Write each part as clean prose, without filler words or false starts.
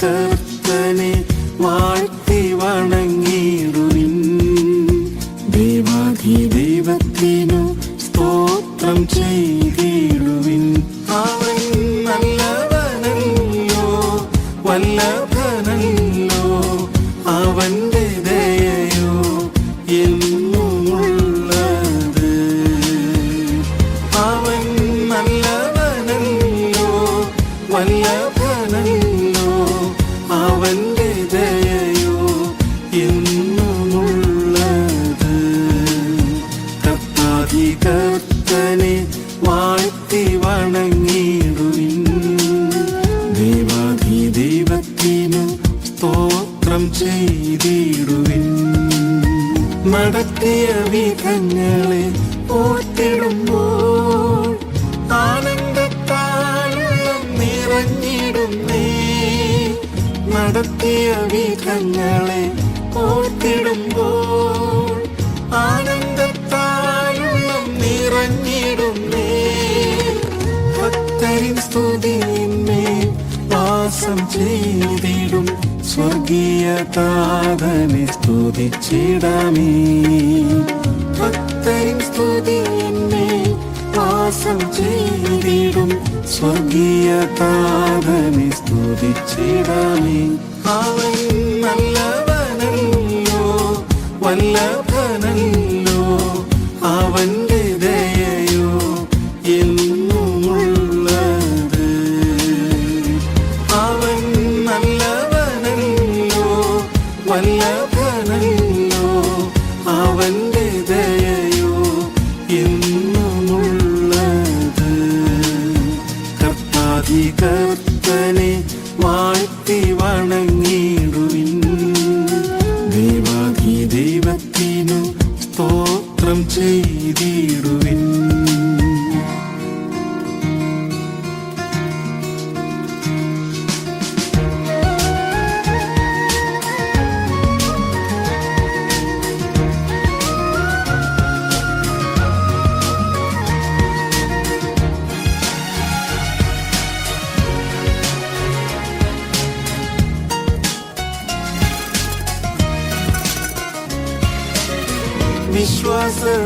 കർത്തനെ വാഴ്ത്തി വണങ്ങിടുവിൻ. ദൈവത്തിനു സ്തോത്രം ചെയ്തിടുവിൻ. അവൻ നല്ലവനല്ലോ, വല്ലഭനല്ലോ, അവന്റെ ദയയോ എന്നുമുള്ളത്. അവൻ നല്ലവനല്ലോ, വല്ലഭനല്ലോ, അവന്റെ ദയയോ എന്നുമുള്ളത്. കർത്തനെ വാഴ്ത്തി വണങ്ങിടുവിൻ. ദൈവത്തിനു സ്തോത്രം ചെയ്തിടുവിൻ. നടത്തിയ വിധങ്ങളെ ഓർത്തിടുമ്പോൾ ആനന്ദത്താലുള്ളം നിറഞ്ഞിടുന്നേ. നടത്തിയ വിധങ്ങളെ ഓർത്തിടുമ്പോൾ ആനന്ദത്താലുള്ളം നിറഞ്ഞിടുന്നേ. ഭക്തരിൻ സ്തുതിയിന്മേൽ വാസം ചെയ്തിടും സ്വർഗീയ താതനെ സ്തുതിച്ചിടാമേ. ഭക്തരിൻ സ്തുതിയിന്മേൽ വാസം ചെയ്തിടും സ്വർഗീയ താതനെ സ്തുതിച്ചിടാമേ. അവൻ നല്ലവനല്ലോ, വല്ലഭനല്ലോ, അവന്റെ ദയയോ എന്നുമുള്ളത്. അവൻ നല്ലവനല്ലോ, വല്ലഭനല്ലോ, അവന്റെ ദയയോ എന്നുമുള്ളത്. കർത്തനെ വാഴ്ത്തി വണങ്ങിടുവിൻ. ദൈവത്തിനു സ്തോത്രം ചെയ്തിടുവിൻ.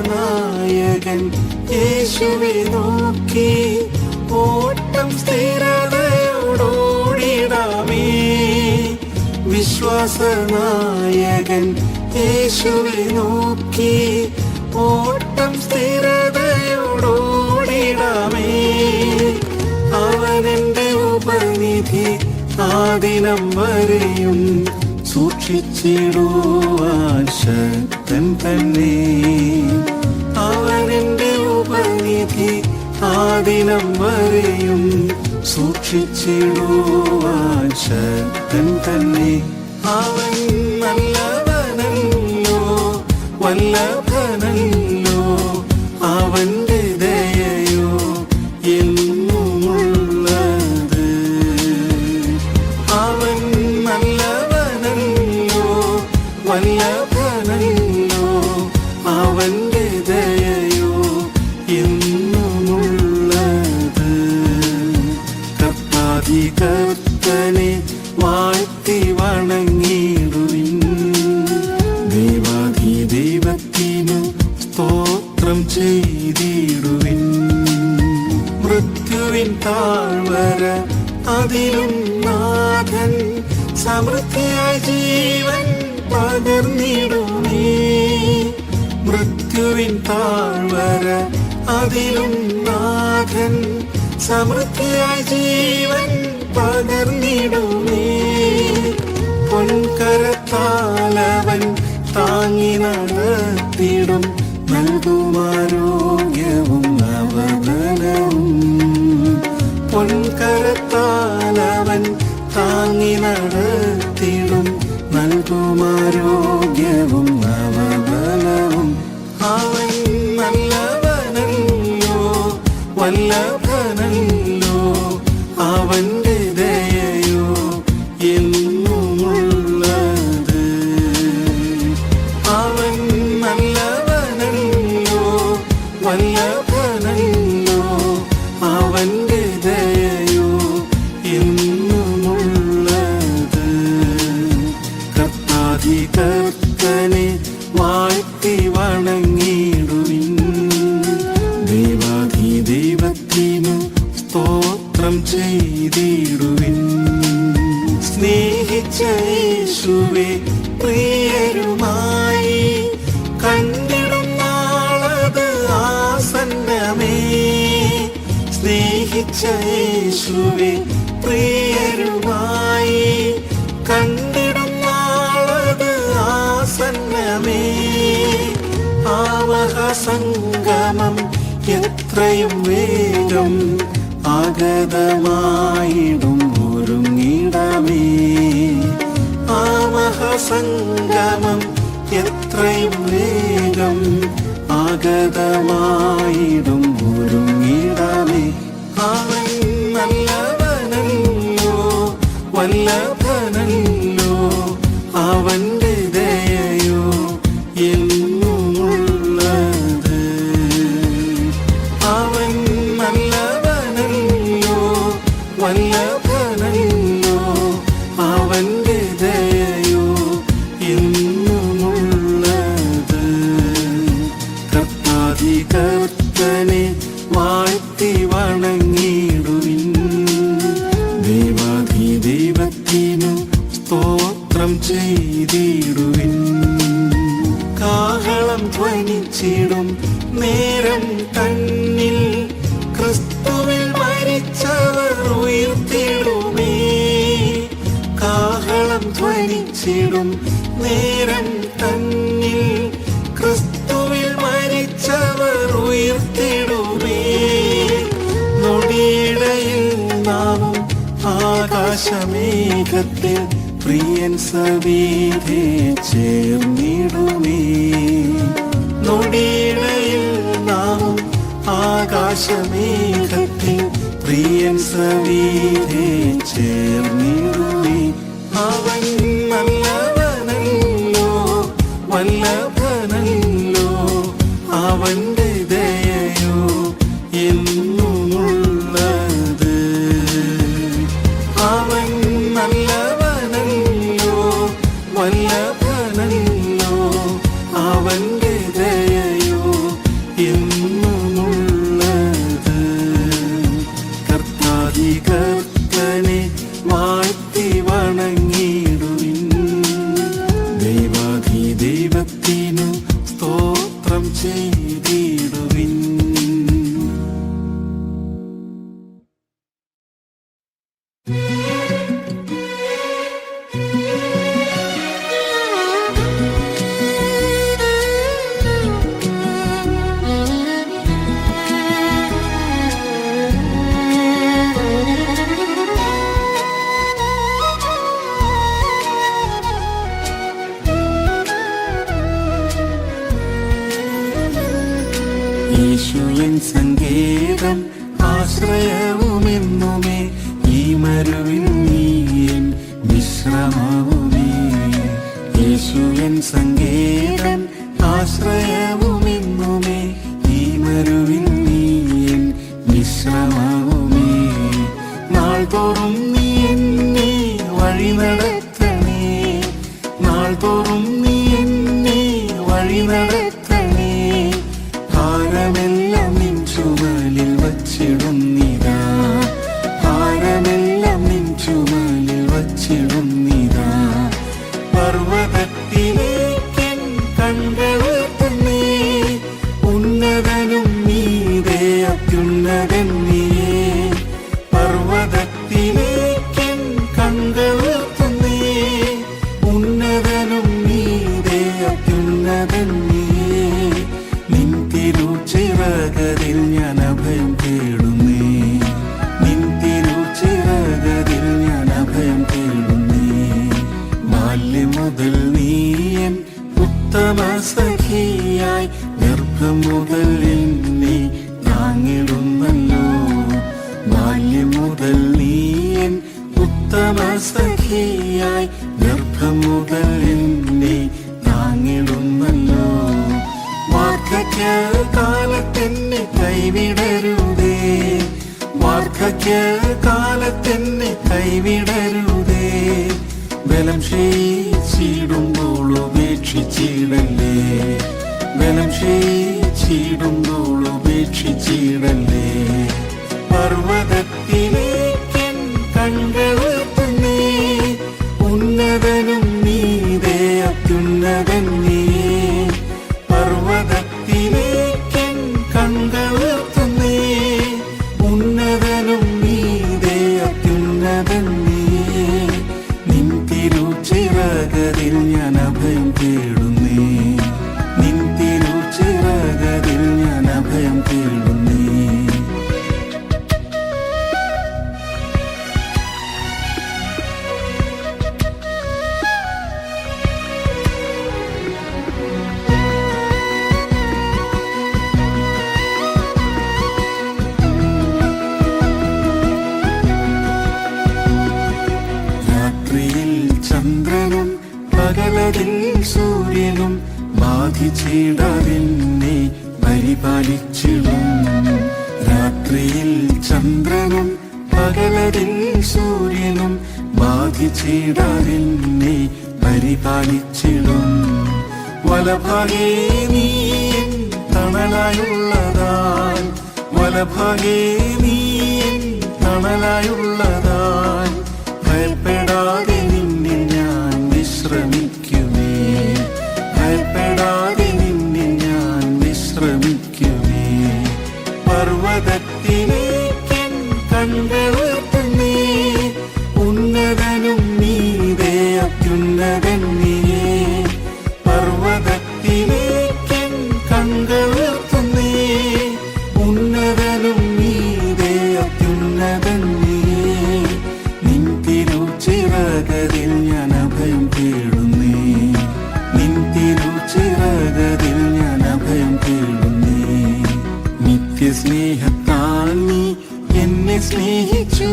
വിശ്വാസനായകൻ യേശുവെ നോക്കി ഓട്ടം സ്ഥിരതയോടോടിടാമേ. വിശ്വാസനായകൻ യേശുവെ നോക്കി ഓട്ടം സ്ഥിരതയോടോടിടാമേ. അവനെന്റെ ഉപനിധി ആദിനം വരെയും സൂക്ഷിച്ചിടുവാൻ ശക്തൻ തന്നെ. അവനെന്റെ ഉപനിധി ആദിനം വരെയും സൂക്ഷിച്ചിടുവാൻ ശക്തൻ തന്നെ. അവൻ നല്ലവനല്ലോ, വല്ലഭനല്ലോ, അവന്റെ ദയയോ എന്നുമുള്ളത്. അവൻ വല്ലഭനല്ലോ, അവന്റെ ദയയോ എന്നുമുള്ളത്. കർത്തനെ വാഴ്ത്തി വണങ്ങിടുവിൻ. ദൈവത്തിനു സ്തോത്രം ചെയ്തിടുവിൻ. മൃത്യുവിൻ താഴ്വര അതിലും നാഥൻ സമൃദ്ധിയായ ജീവൻ പകർന്നിടുമേ. മൃത്യുവിൻ താഴ്വര അതിലും നാഥൻ സമൃദ്ധിയായ ജീവൻ പകർന്നിടുമേ. പൊൻകരത്താലവൻ താങ്ങി നടത്തിടും, നൽകുമാരോഗ്യവും നവബലവും. പൊൻകരത്താലവൻ താങ്ങി നടത്തിടും, നൽകുമാരോഗ്യവും നവബലവും. അവൻ നല്ലവനല്ലോ, വല്ലഭനല്ലോ, അവന്റെ ദയയോ എന്നുമുള്ളത്. അവൻ നല്ലവനല്ലോ, വല്ലഭനല്ലോ, അവന്റെ ദയയോ എന്നുമുള്ളത്. സ്തോത്രം ചെയ്തിടുവിൻ. സ്നേഹിച്ച യേശുവേ പ്രിയരുമായി കണ്ടിടും നാളത് ആസന്നമേ. സ്നേഹിച്ച യേശുവേ പ്രിയരുമായി കണ്ടിടും നാളത് ആസന്നമേ. ആവഹസംഗമം എത്രയും വേഗം ആഗതമായിടും ഒരുങ്ങിടമേ. ആവഹസംഗമം എത്രയും വേഗം ആഗതമായിടും ഒരുങ്ങിടമേ. അവൻ നല്ലവനല്ലോ വല്ലഭനല്ലോ, അവന്റെ ദയയോ എന്നുമുള്ളത്. അവൻ നല്ലവനല്ലോ വല്ലഭനല്ലോ, അവന്റെ ദയയോ എന്നുമുള്ളത്. കർത്താധികർത്തനെ വാഴ്ത്തി വണങ്ങിടുവിൻ. ദൈവാധിദൈവത്തിനു സ്തോത്രം ചെയ്തിടുവിൻ. കാഹളം ധ്വനിച്ചിടും നേരം തന്നിൽ ക്രിസ്തുവിൽ മരിച്ചവർ ഉയർത്തിടുമേ. കാഹളം ധ്വനിച്ചിടും നേരം തന്നിൽ ക്രിസ്തുവിൽ മരിച്ചവർ ഉയർത്തിടുമേ. നൊടിയിടയിൽ നാവും ആകാശമേഘത്തിൽ പ്രിയൻ സവിധേ ചേർന്നിടുമേ. നൊടിയിടയിൽ നാവും ആകാശമേഘത്തിൽ പ്രിയൻ സവിധേ ചേർന്നിടുമേ. അവൻ നല്ലവനല്ലോ വല്ലഭനല്ലോ, അവന്റെ ദയയോ എന്നുമുള്ളത്. അവൻ നല്ലവനല്ലോ വല്ലഭനല്ലോ, അവന്റെ ദയയോ എന്നുമുള്ളത്. കർത്താധികർത്തനെ വാഴ്ത്തി വണങ്ങിടുവിൻ. ദൈവാധിദൈവത്തിനു സ്തോത്രം ചെയ്തിടുവിൻ. യേശുവിൻ സങ്കേതം ആശ്രയവുമെന്നുമേ, ഈ മരുവിൽ നീയൻ വിശ്രമവുമേ. യേശുവിൻ സങ്കേതം ആശ്രയവുമെന്നുമേ, ഈ മരുവിൽ നീയൻ വിശ്രമവുമേ. നാൾതോറും നീ എന്നെ വഴി നടത്തണേ, നാൾതോറും നീ എന്നെ വഴി നടത്തണേ. ഭാരമെല്ലാം നിൻ ചുമലിൽ വച്ചിടുന്നിതാ, ഭാരമെല്ലാം നിൻ ചുമലിൽ വച്ചിടുന്നിതാ. പർവ്വതത്തിലേക്കൻ കൺകളുയർത്തുന്നേ, ഉന്നതനും നീതേ അത്യുന്നതൻ നീയേ. പർവ്വതത്തിലേക്കൻ കൺകളുയർത്തുന്നേ, ഉന്നതനും നീതേ അത്യുന്നതൻ നീയേ. നിൻ തിരുച്ചിറകതിൽ ഞാൻ അഭയം തേടുന്നേ, നിൻ തിരുച്ചിറകതിൽ ഞാൻ അഭയം തേടുന്നേ. ബാല്യം മുതൽ നീയൻ ഉത്തമ സഖിയായി, ഗർഭം മുതൽ എന്നെ താങ്ങിടുന്നല്ലോ. ബാല്യം മുതൽ നീയൻ ഉത്തമ സഖിയായി, ഗർഭം മുതൽ എന്നെ താങ്ങിടുന്നല്ലോ. വാർദ്ധക്യകാലത്തെന്നെ കൈവിടരുതേ, വാർദ്ധക്യകാലത്തെന്നെ കൈവിടരുതേ. ബലം ക്ഷയിച്ചിടുമ്പോൾ ഉപേക്ഷിച്ചിടല്ലേ, ബലം ക്ഷയിച്ചിടുമ്പോൾ ഉപേക്ഷിച്ചിടല്ലേ. പർവ്വതത്തിൽ ബാധിച്ചിടാതെന്നെ പരിപാലിച്ചിടും. രാത്രിയിൽ ചന്ദ്രനും പകലതിൽ സൂര്യനും ബാധിച്ചിടാതെന്നെ പരിപാലിച്ചിടും. വലഭാഗേ നീ എൻ തണലായുള്ളതാൽ, വലഭാഗേ നീ എൻ തണലായുള്ളതാൽ, ഭയപ്പെടാതെ നിന്നിൽ ഞാൻ വിശ്രമിക്കുമേ, ഭയപ്പെടാതെ നിന്നിൽ ഞാൻ വിശ്രമിക്കുമേ. പർവ്വതത്തിലേക്കൻ കണ്ണുയർത്തുന്നേ, ഉന്നതനും നീതേ അത്യുന്നതൻ നീയേ. പർവ്വതത്തിലേക്കൻ കണ്ണുയർത്തുന്നേ, ഉന്നതനും നീതേ അത്യുന്നതൻ നീയേ. നിൻ തിരുച്ചിറകതിൽ ഞാൻ അഭയം തേടുന്നേ, നിൻ തിരുച്ചിറകതിൽ ഞാൻ അഭയം തേടുന്നേ. നിത്യസ്നേഹത്താൽ നീ എന്നെ സ്നേഹിച്ചു,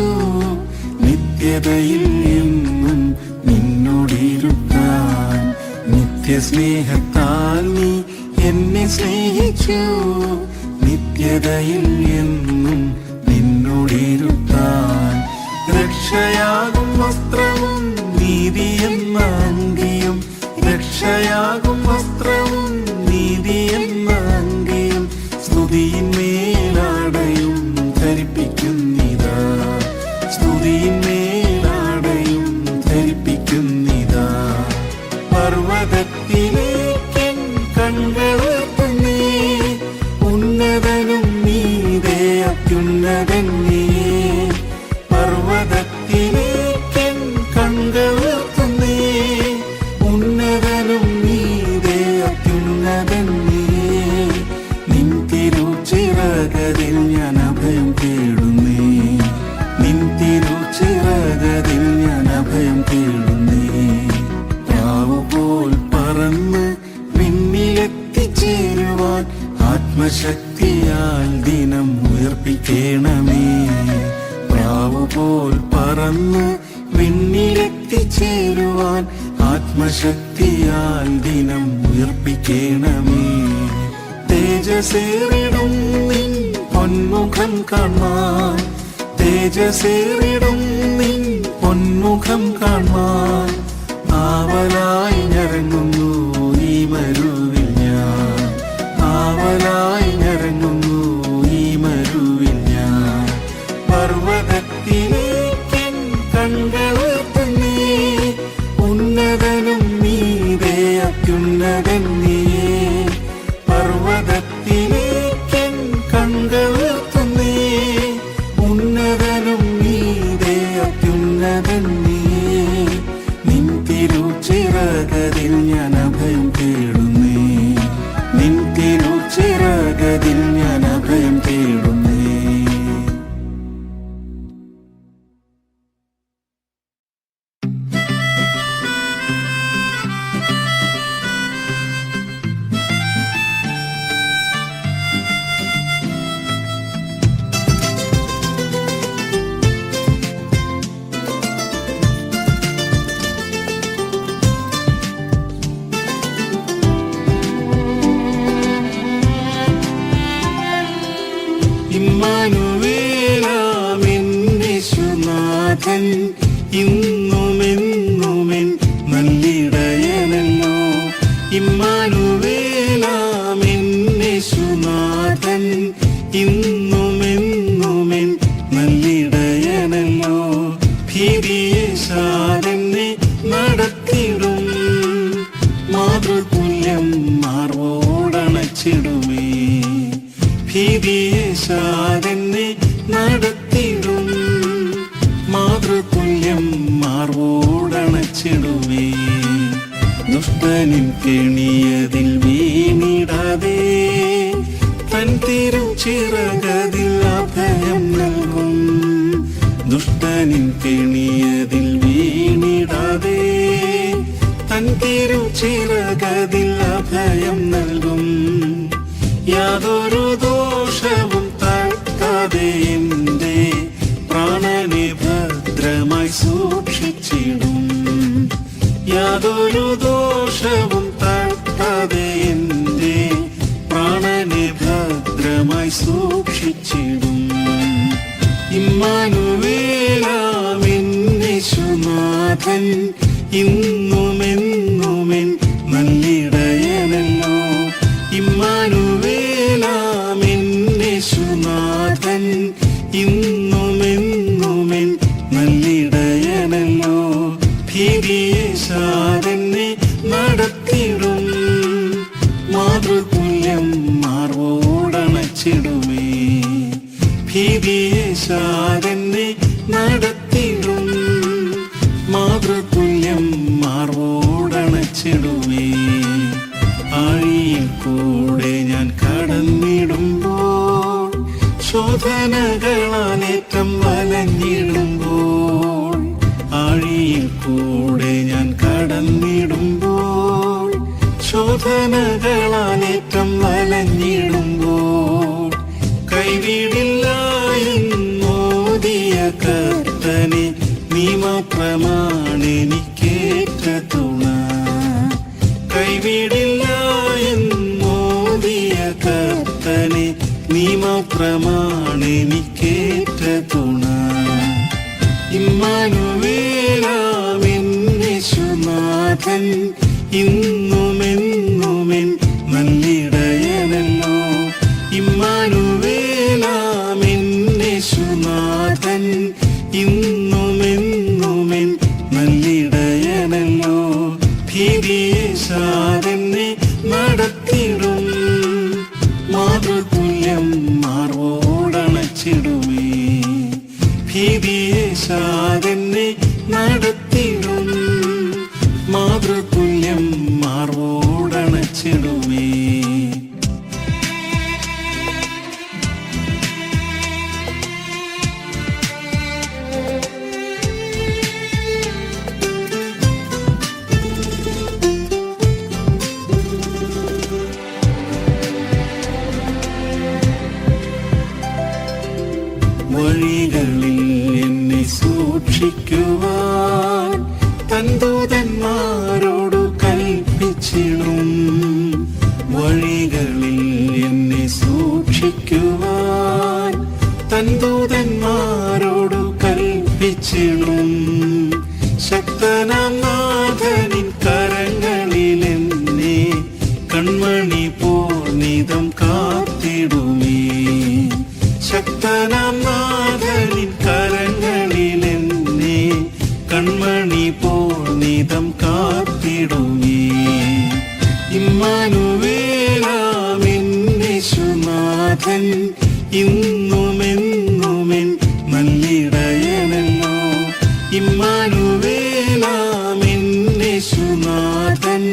നിത്യതയിൽ എന്നും നിന്നോടിരുത്താൻ. നിത്യസ്നേഹത്താൽ നീ എന്നെ സ്നേഹിച്ചു, നിത്യതയിൽ എന്നും നിന്നോടിരുത്താൻ. രക്ഷയാകും വസ്ത്രവും നീതി എന്ന അങ്കിയും, രക്ഷയാകും വസ്ത്രവും നീതി എന്ന അങ്കിയും, സ്തുതിയിന്മേലാടയും ധരിപ്പിക്കുന്നിതാ, സ്തുതിയിന്മേലാടയും ധരിപ്പിക്കുന്നിതാ. പർവ്വതത്തിലേക്കൻ കണ്ണുയർത്തുന്നേ, ഉന്നതനും നീതേ അത്യുന്നതൻ നീയേ. പർവ്വതത്തിലേക്കൻ കണ്ണുയർത്തുന്നേ, ഉന്നതനും നീതേ അത്യുന്നതൻ നീയേ. നിൻ തിരുച്ചിറകതിൽ ഞാൻ അഭയം തേടുന്നേ, നിൻ തിരുച്ചിറകതിൽ ഞാൻ അഭയം തേടുന്നേ. പ്രാവുപോൽ പറന്ന് വിണ്ണിലെത്തിച്ചേരുവാൻ ആത്മശക്തിയാൽ ദിനം ഉയർപ്പിക്കണമേ. പ്രാവുപോൽ പറന്ന് വിണ്ണിലെത്തിച്ചേരുവാൻ ആത്മശക്തിയാൽ ദിനം ഉയർപ്പിക്കണമേ. തേജസ്സേറിടും നിൻ പൊന്മുഖം കാണാൻ, തേജസ്സേറിടും നിൻ പൊന്മുഖം കാണാൻ, ആവലായി ഞരങ്ങുന്നു ഈ മരുവിൽ ഞാൻ, ആവലായി ഞരങ്ങുന്നു ഈ മരുവിൽ ഞാൻ. പർവ്വതത്തിലേക്കൻ കണ്ണുയർത്തുന്നേ, ഉന്നതനും നീതേ അത്യുന്നതൻ നീയേ. പർവ്വതത്തിലേക്കൻ കണ്ണുയർത്തുന്നേ, ഉന്നതനും നീതേ അത്യുന്നതൻ നീയേ. നിൻ തിരുച്ചിറകതിൽ ഞാൻ അഭയം തേടുന്നേ, നിൻ തിരുച്ചിറകതിൽ ഞാൻ അഭയം തേടുന്നേ. ഇമ്മാനുവേലാമെന്നേശുനാഥൻ ഇന്നുമെന്നുമെൻ നല്ലിടയനല്ലോ. ഇമ്മാനുവേലാമെന്നേശുനാഥൻ ഇന്നുമെന്നുമെൻ നല്ലിടയനല്ലോ. ഭീതിയേശാതെന്നെ നടത്തിടും, മാതൃതുല്യം മാർവോടണച്ചിടുമേ. ഭീതിയേശാതെന്നെ നടത്തിടും, മാതൃതുല്യം മാർവോടണച്ചിടുമേ. ദുഷ്ടനിൻ കെണിയതിൽ വീണിടാതെ തൻ തിരുച്ചിറകതിൽ അഭയം നൽകും. ദുഷ്ടനിൻ കെണിയതിൽ വീണിടാതെ തൻ തിരുച്ചിറകതിൽ അഭയം നൽകും. യാതൊരു ദോഷവും തട്ടാതെ എന്റെ പ്രാണനെ ഭദ്രമായി സൂക്ഷിച്ചിടും. യാതൊരു ദോഷവും തട്ടാതെ എന്റെ ഭദ്രമായി സൂക്ഷിച്ചിടും. ഇമ്മാനുവേലാം യേശുനാഥൻ ഇന്നുമെന്നുമെൻ നല്ലിടയനല്ലോ. ഇമ്മാനുവേലാം യേശുനാഥൻ ഇന്നുമെന്നുമെൻ നല്ലിടയനല്ലോ. ഭീതിയേശാതെന്നെ നടത്തിടും, മാതൃതുല്യം മാർവോടണച്ചിടുമേ. ഭീതിയേശാതെന്നെ നടത്തിടും, മാതൃതുല്യം മാർവോടണച്ചിടുമേ. ആഴിയിൽ കൂടെ ഞാൻ കടന്നിടുമ്പോൾ, ശോധനകളാലേറ്റം വലഞ്ഞിടുമ്പോൾ. ആഴിയിൽ കൂടെ ഞാൻ കടന്നിടുമ്പോൾ, ശോധനകളാലേറ്റം വലഞ്ഞിടുമ്പോൾ. കൈവിടില്ല എന്നോദിയ കർത്തനെ, നീ മാത്രമാണെനിക്കേറ്റ തുണ. കൈവിടില്ല എന്നോദിയ കർത്തനെ, നീ മാത്രമാണെനിക്കേറ്റ തുണ. ഇമ്മാനുവേലാം യേശുനാഥൻ ഇന്നുമെന്നുമെൻ നല്ലിടയനല്ലോ. ഇമ്മാനുവേലാം യേശുനാഥൻ ഇന്നുമെന്നുമെൻ നല്ലിടയനല്ലോ. ഭീതിയേശാതെന്നെ നടത്തിടും, മാതൃതുല്യം മാർവോടണച്ചിടുമേ. ഭീതിയേശാതെന്നെ നടത്തിടും, മാതൃതുല്യം മാർവോടണച്ചിടുമേ. വഴികളിൽ എന്നെ സൂക്ഷിക്കുവാൻ തൻ ദൂതന്മാരോടു കൽപ്പിച്ചിടും. വഴികളിൽ എന്നെ സൂക്ഷിക്കുവാൻ തൻ ദൂതന്മാരോടു കൽപ്പിച്ചിടും. ശക്തനാം നാഥനിൻ കരങ്ങളിൽ എന്നെ കൺമണി പോർണിതം കാത്തിടുമേ. ശക്തനാം നാഥനിൻ കരങ്ങളിൽ എന്നെ കൺമണി പോർണിതം കാത്തിടുമേ. ഇമ്മാനുവേലാം യേശുനാഥൻ ഇന്നുമെന്നുമെൻ നല്ലിടയനല്ലോ. ഇമ്മാനുവേലാം യേശുനാഥൻ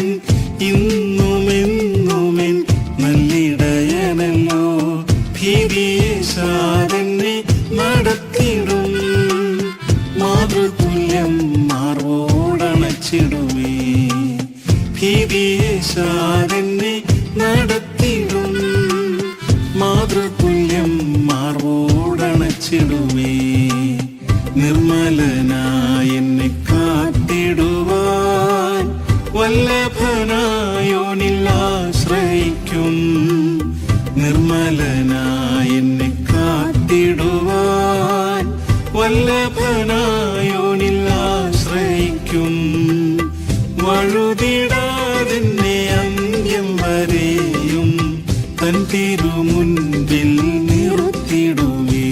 ഇന്നുമെന്നുമെൻ നല്ലിടയനല്ലോ. ഭീതിയേശാതെന്നെ നടത്തിടും, മാതൃതുല്യം മാർവോടണച്ചിടുമേ. ഭീതിയേശാതെന്നെ നടത്തിടും, മാതൃതുല്യം മാർവോടണച്ചിടുമേ. നിർമ്മലനായ എന്നെ കാത്തിടുവാൻ വല്ലഭനായോനിൽ ആശ്രയിക്കും. നിർമ്മലനായ എന്നെ കാത്തിടുവാൻ വല്ലഭനായോനിൽ ആശ്രയിക്കും. വഴുതിടാതെന്നെ അന്ത്യം വരെയും തൻ തിരുമുൻപിൽ നിർത്തിടുമേ.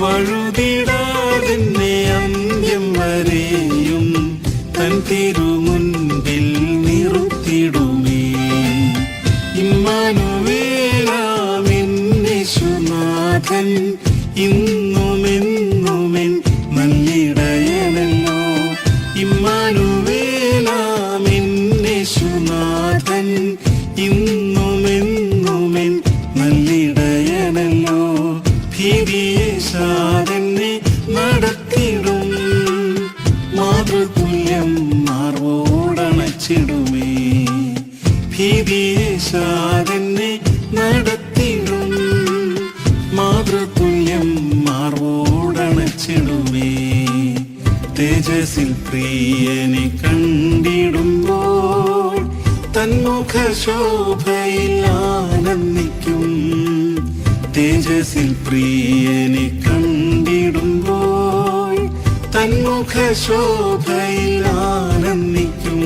വഴുതിടാതെന്നെ അന്ത്യം വരെയും തൻ തിരുമുൻപിൽ നിർത്തിടുമേ. ഇമ്മാനുവേലാം യേശുനാഥൻ ഇന്നുമെന്നുമെൻ നല്ലിടയനല്ലോ. ഇമ്മാനുവേലാം യേശുനാഥൻ ഇന്നുമെന്നുമെൻ നല്ലിടയനല്ലോ. ഭീതിയേശാതെന്നെ നടത്തിടും, മാതൃതുല്യം മാർവോടണച്ചിടുമേ. ഭീതിയേശാതെന്നെ നടത്തിടും, മാതൃതുല്യം മാർവോടണച്ചിടുമേ. തേജസ്സിൽ പ്രിയനെ കണ്ടിടുമ്പോൾ തന്മുഖശോഭയിൽ ആനന്ദിക്കും. തേജസ്സിൽ പ്രിയനെ കണ്ടിടുമ്പോൾ തന്മുഖ ശോഭയിൽ ആനന്ദിക്കും.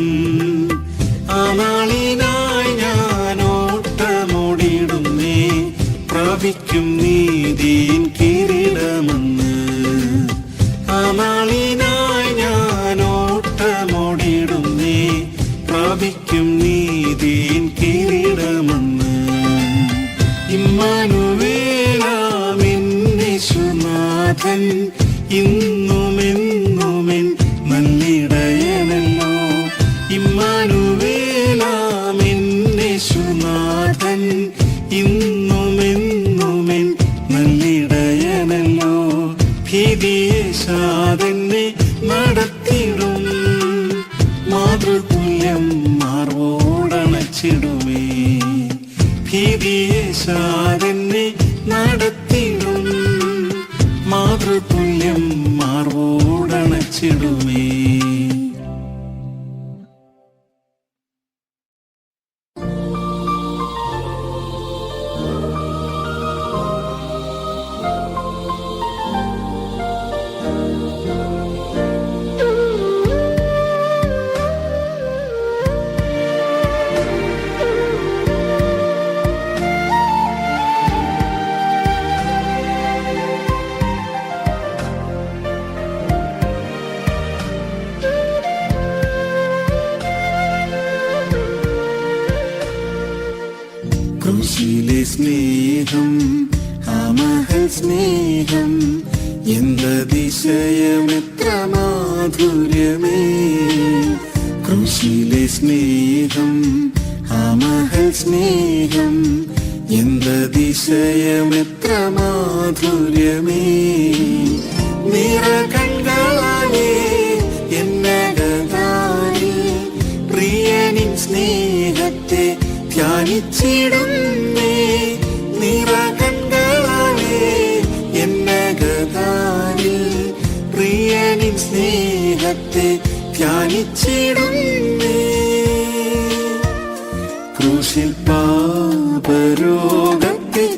ആ നാളിനായി ഞാൻ ഓട്ടമോടിടുന്നേ, പ്രാപിക്കും നീതിയിൻ കിരീടമെന്ന്. ആ നാളിനായി ഞാൻ ഓട്ടമോടിടുന്നേ, പ്രാപിക്കും നീതിയിൻ കിരീടമെന്ന്. ഇമ്മാനുവേലാമിൻ യേശുനാഥൻ ഇന്നുമെന്നുമെൻ നല്ലിടയനല്ലോ. ഇമ്മാനുവേലാമിൻ യേശുനാഥൻ ഇന്നുമെന്നുമെൻ നല്ലിടയനല്ലോ. ഭീതിയേശാതെന്നെ നടത്തിടും, മാതൃതുല്യം മാർവോടണച്ചിടുമേ. ഭീതിയേശാതെന്നെ നടത്തിടും, മാതൃതുല്യം മാർവോടണച്ചിടുമേ. ക്രൂശിലെ സ്നേഹം, ആ മഹൽ സ്നേഹം, എന്തതിശയമെത്ര മാധുര്യമേ. ക്രൂശിലെ സ്നേഹം, ആ മഹൽ സ്നേഹം, എന്തതിശയമെത്ര മാധുര്യമേ. നിറകണ്ണാലേ എന്നകതാലേ പ്രിയനിൻ സ്നേഹത്തെ ധ്യാനിച്ചിടുന്നേ. നിറകണ്ണാലേ എന്നകതാലേ പ്രിയനിൻ സ്നേഹത്തെ ധ്യാനിച്ചിടുന്നേ. ക്രൂശിൽ പാപരോഗത്തെ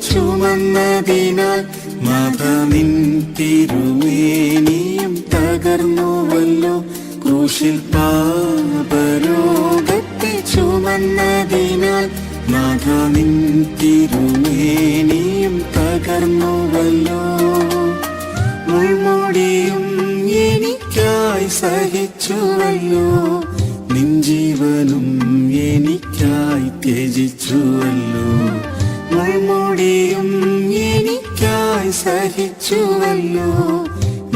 ചുമന്നതിനാൽ നാഥ നിൻ തിരുമേനിയും തകർന്നുവല്ലോ. ക്രൂശിൽ പാപരോഗത്തെ ചുമന്നതിനാൽ നാഥ നിൻ തിരുമേനിയും തകർന്നുവല്ലോ. മുൾമുടിയും എനിക്കായി സഹിച്ചുവല്ലോ, നിൻ ജീവനും എനിക്കായി ത്യജിച്ചുവല്ലോ. മുൾമുടിയും എനിക്കായി സഹിച്ചുവല്ലോ,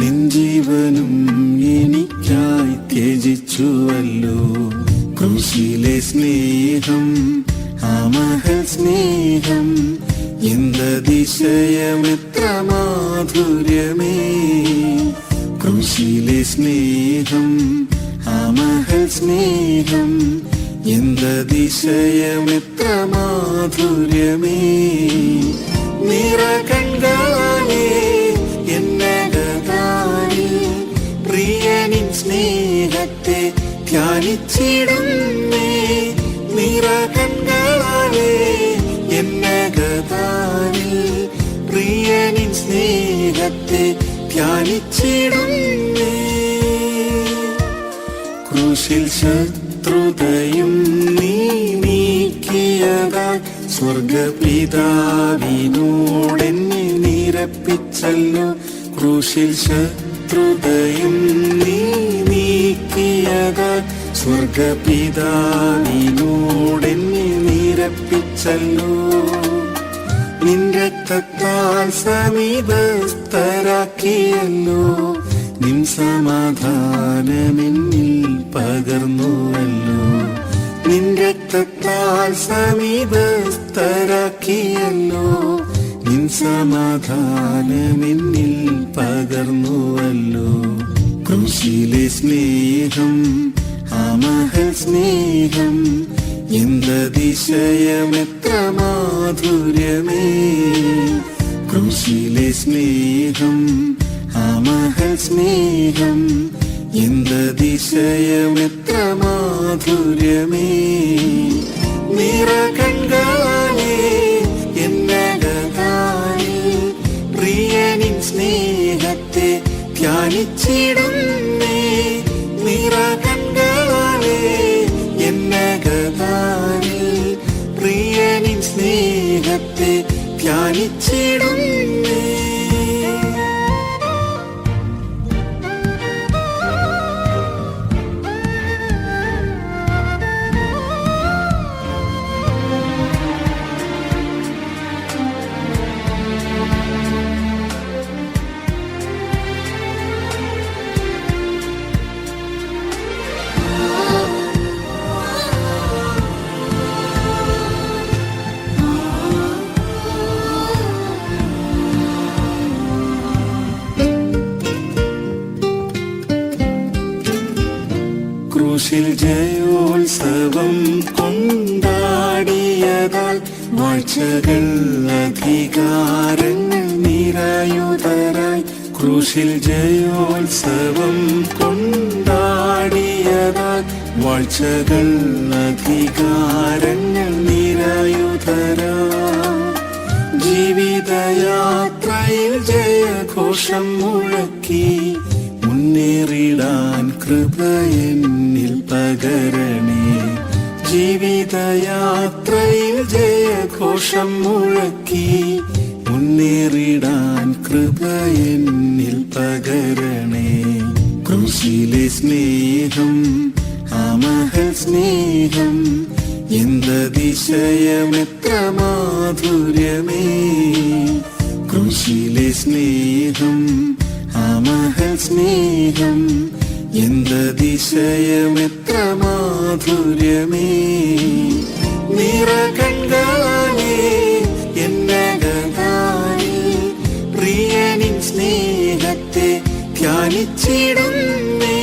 നിൻ ജീവനും എനിക്കായി ത്യജിച്ചുവല്ലോ. ക്രൂശിലെ സ്നേഹം, ആ മഹൽ സ്നേഹം, എന്തതിശയമെത്ര മാധുര്യമേ. ക്രൂശിലെ സ്നേഹം, ആ മഹൽ സ്നേഹം, എന്തതിശയമെത്ര മാധുര്യമേ. നിറകണ്ണാലേ എന്നകതാലേ പ്രിയനിൻ സ്നേഹത്തെ ധ്യാനിച്ചിടുന്നേ. നിറകണ്ണാലേ എന്നകതാലേ പ്രിയനിൻ സ്നേഹത്തെ ധ്യാനിച്ചിടുന്നേ. ക്രൂശിൽ ശത്രുതയും നീ നീക്കിയതാൽ സ്വർഗപിതാവിനോടെന്നെ നിരപ്പിച്ചല്ലോ. ക്രൂശിൽ ശത്രുതയും നീ നീക്കിയതാൽ സ്വർഗപിതാവിനോടെന്നെ നിരപ്പിച്ചല്ലോ. നിൻ രക്തത്താൽ സമീപസ്ഥരാക്കിയല്ലോ, നിൻ സമാധാനമെന്നിൽ പകർന്നുവല്ലോ. നിൻ രക്തത്താൽ സമീപസ്ഥരാക്കിയല്ലോ, നിൻ സമാധാനമെന്നിൽ പകർന്നുവല്ലോ. ക്രൂശിലെ സ്നേഹം, ആ മഹൽ സ്നേഹം, എന്തതിശയമെത്ര മാധുര്യമേ. ക്രൂശിലെ സ്നേഹം, ആ മഹൽ സ്നേഹം, എന്തതിശയമെത്ര മാധുര്യമേ. നിറകണ്ണാലേ എന്നകതാലേ സ്നേഹത്തെ ധ്യാനിച്ചിടുന്നേ നിറകണ്ണുകളാലേ എന്നകതാരിൽ പ്രിയനിൻ സ്നേഹത്തെ ധ്യാനിച്ചിടുന്നേ. ക്രൂശിൽ ജയോത്സവം കൊണ്ടാടിയതാൽ വാഴ്ചകൾ അധികാരങ്ങൾ നിറയുതരായി. ക്രൂശിൽ ജയോത്സവം കൊണ്ടാടിയതാൽ വാഴ്ചകൾ അധികാരങ്ങൾ നിറയുതരായി. ജീവിതയാത്രയിൽ ജയഘോഷം മുഴക്കി മുന്നേറിടാൻ കൃപ എന്നിൽ പകരണേ. ജീവിതയാത്രയിൽ ജയഘോഷം മുഴക്കി മുന്നേറിടാൻ കൃപ എന്നിൽ പകരണേ. ക്രൂശിലെ സ്നേഹം ആ മഹൽ സ്നേഹം എന്തതിശയമെത്ര മാധുര്യമേ. ക്രൂശിലെ സ്നേഹം ആ മഹൽ സ്നേഹം എന്തതിശയമെത്ര മാധുര്യമേ. നിറകണ്ണുകളാലേ എന്നകതാരിൽ പ്രിയനിൻ സ്നേഹത്തെ ധ്യാനിച്ചിടുന്നേ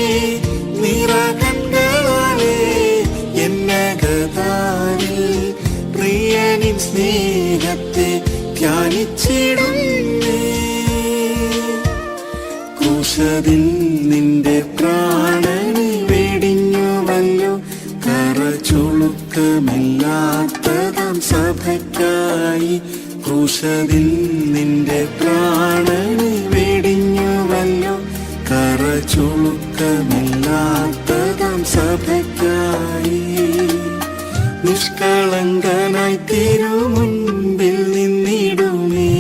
നിറകണ്ണുകളാലേ എന്നകതാരിൽ പ്രിയനിൻ സ്നേഹത്തെ ധ്യാനിച്ചിടുന്നേ. ക്രൂശിൽ നിന്റെ പ്രാണനെ വെടിഞ്ഞുവല്ലോ കറചുളുക്കമില്ലാത്തതാം സഭയ്ക്കായി. ക്രൂശിൽ നിന്റെ പ്രാണനെ വെടിഞ്ഞുവല്ലോ കറചുളുക്കമില്ലാത്തതാം സഭയ്ക്കായി. നിഷ്കളങ്കനായി തിരുമുൻപിൽ നിന്നിടുമേ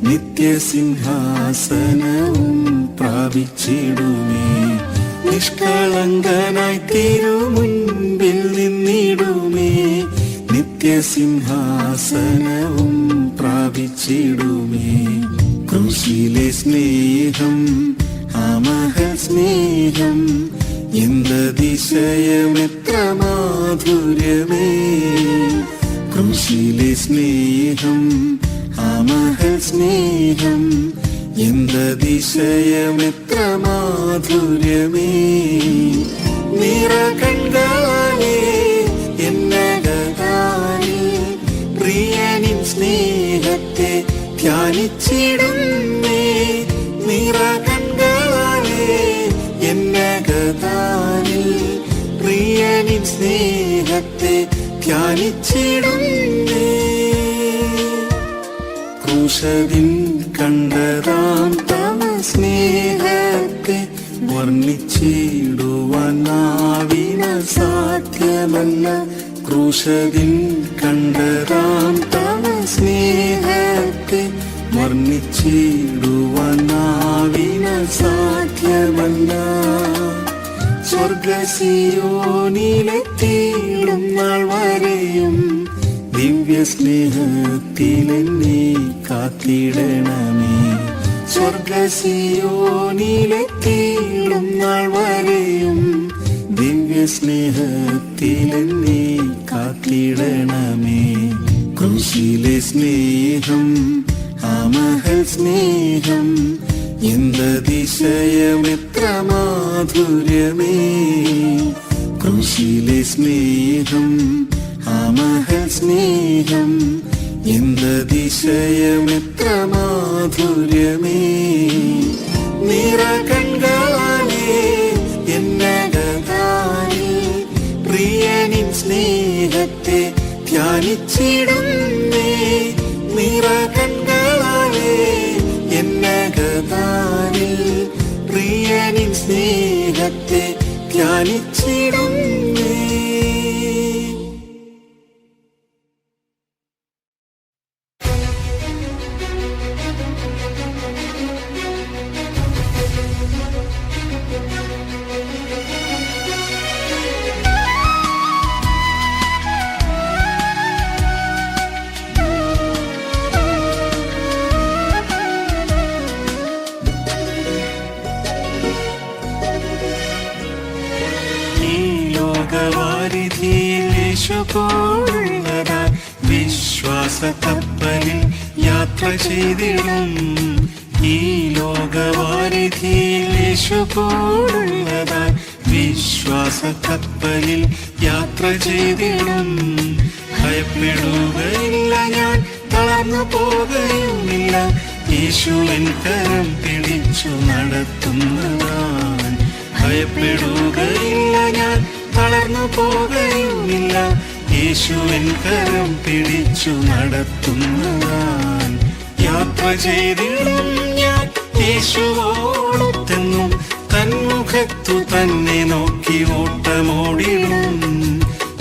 നിത്യസിംഹാസനവും പ്രാപിച്ചിടുമേ. നിഷ്കളങ്കനായി തിരുമുൻപിൽ നിന്നിടുമേ നിത്യസിംഹാസനവും പ്രാപിച്ചിടുമേ. ക്രൂശിലെ സ്നേഹം ആ മഹൽ സ്നേഹം എന്തതിശയമെത്ര മാധുര്യമേ. ക്രൂശിലെ സ്നേഹം ആ മഹൽ സ്നേഹം എന്തതിശയമെത്ര മാധുര്യമേ. നിറകണ്ണുകളാലേ എന്നകതാരിൽ പ്രിയനിൻ സ്നേഹത്തെ ധ്യാനിച്ചിടുന്നേ നിറകണ്ണുകളാലേ എന്നകതാരിൽ പ്രിയനിൻ സ്നേഹത്തെ ധ്യാനിച്ചിടുന്നേ. ക്രൂശിൽ കണ്ടതാം തവ സ്നേഹത്തെ വർണ്ണിച്ചിടുവാൻ നാവിനാൽ സാധ്യമല്ല. ക്രൂശിൽ കണ്ടതാം തവ സ്നേഹത്തെ വർണ്ണിച്ചിടുവാൻ നാവിനാൽ സാധ്യമല്ല. സ്വർഗസിയോനിലെത്തിയിടും നാൾ വരെയും ദിവ്യ സ്നേഹത്തിലെന്നെ കാത്തിടണമേ. സ്വർഗസിയോനിലെത്തിയിടും നാൾ വരെയും ദിവ്യ സ്നേഹത്തിലെന്നെ കാത്തിടണമേ. ക്രൂശിലെ സ്നേഹം ആ മഹൽ സ്നേഹം എന്തതിശയമെത്ര മാധുര്യമേ. ക്രൂശിലെ സ്നേഹം ആ മഹൽ സ്നേഹം എന്തതിശയമെത്ര മാധുര്യമേ. നിറകണ്ണുകളാലേ എന്നകതാരിൽ പ്രിയനിൻ സ്നേഹത്തെ ധ്യാനിച്ചിടുന്നേ നിറകണ്ണുകളാലേ എന്നകതാരിൽ താനിൽ പ്രിയനിൻ സ്നേഹത്തെ ധ്യാനിച്ചിടുന്നേ. ലോകവാരിധിയിൽ യേശു കൂടുന്നതായി വിശ്വാസ കപ്പലിൽ യാത്ര ചെയ്തിടും. ഈ ലോകവാരിധിയിൽ യേശു കൂടുന്നതായി വിശ്വാസ കപ്പലിൽ യാത്ര ചെയ്തിടും. ഭയപ്പെടുകയില്ല ഞാൻ, തളർന്നു പോകുകയുമില്ല, യേശുവിൻ കരം പിടിച്ചു നടത്തുന്നതാൻ. ഭയപ്പെടുകയില്ല ഞാൻ, തളർന്നു പോകുകയുമില്ല, യേശുവിൻ കരം പിടിച്ചു നടത്തുന്നതാൻ. യാത്ര ചെയ്തിടും ഞാൻ യേശുവോടൊത്തെന്നും, തന്മുഖത്തു തന്നെ നോക്കി ഓട്ടമോടിടും.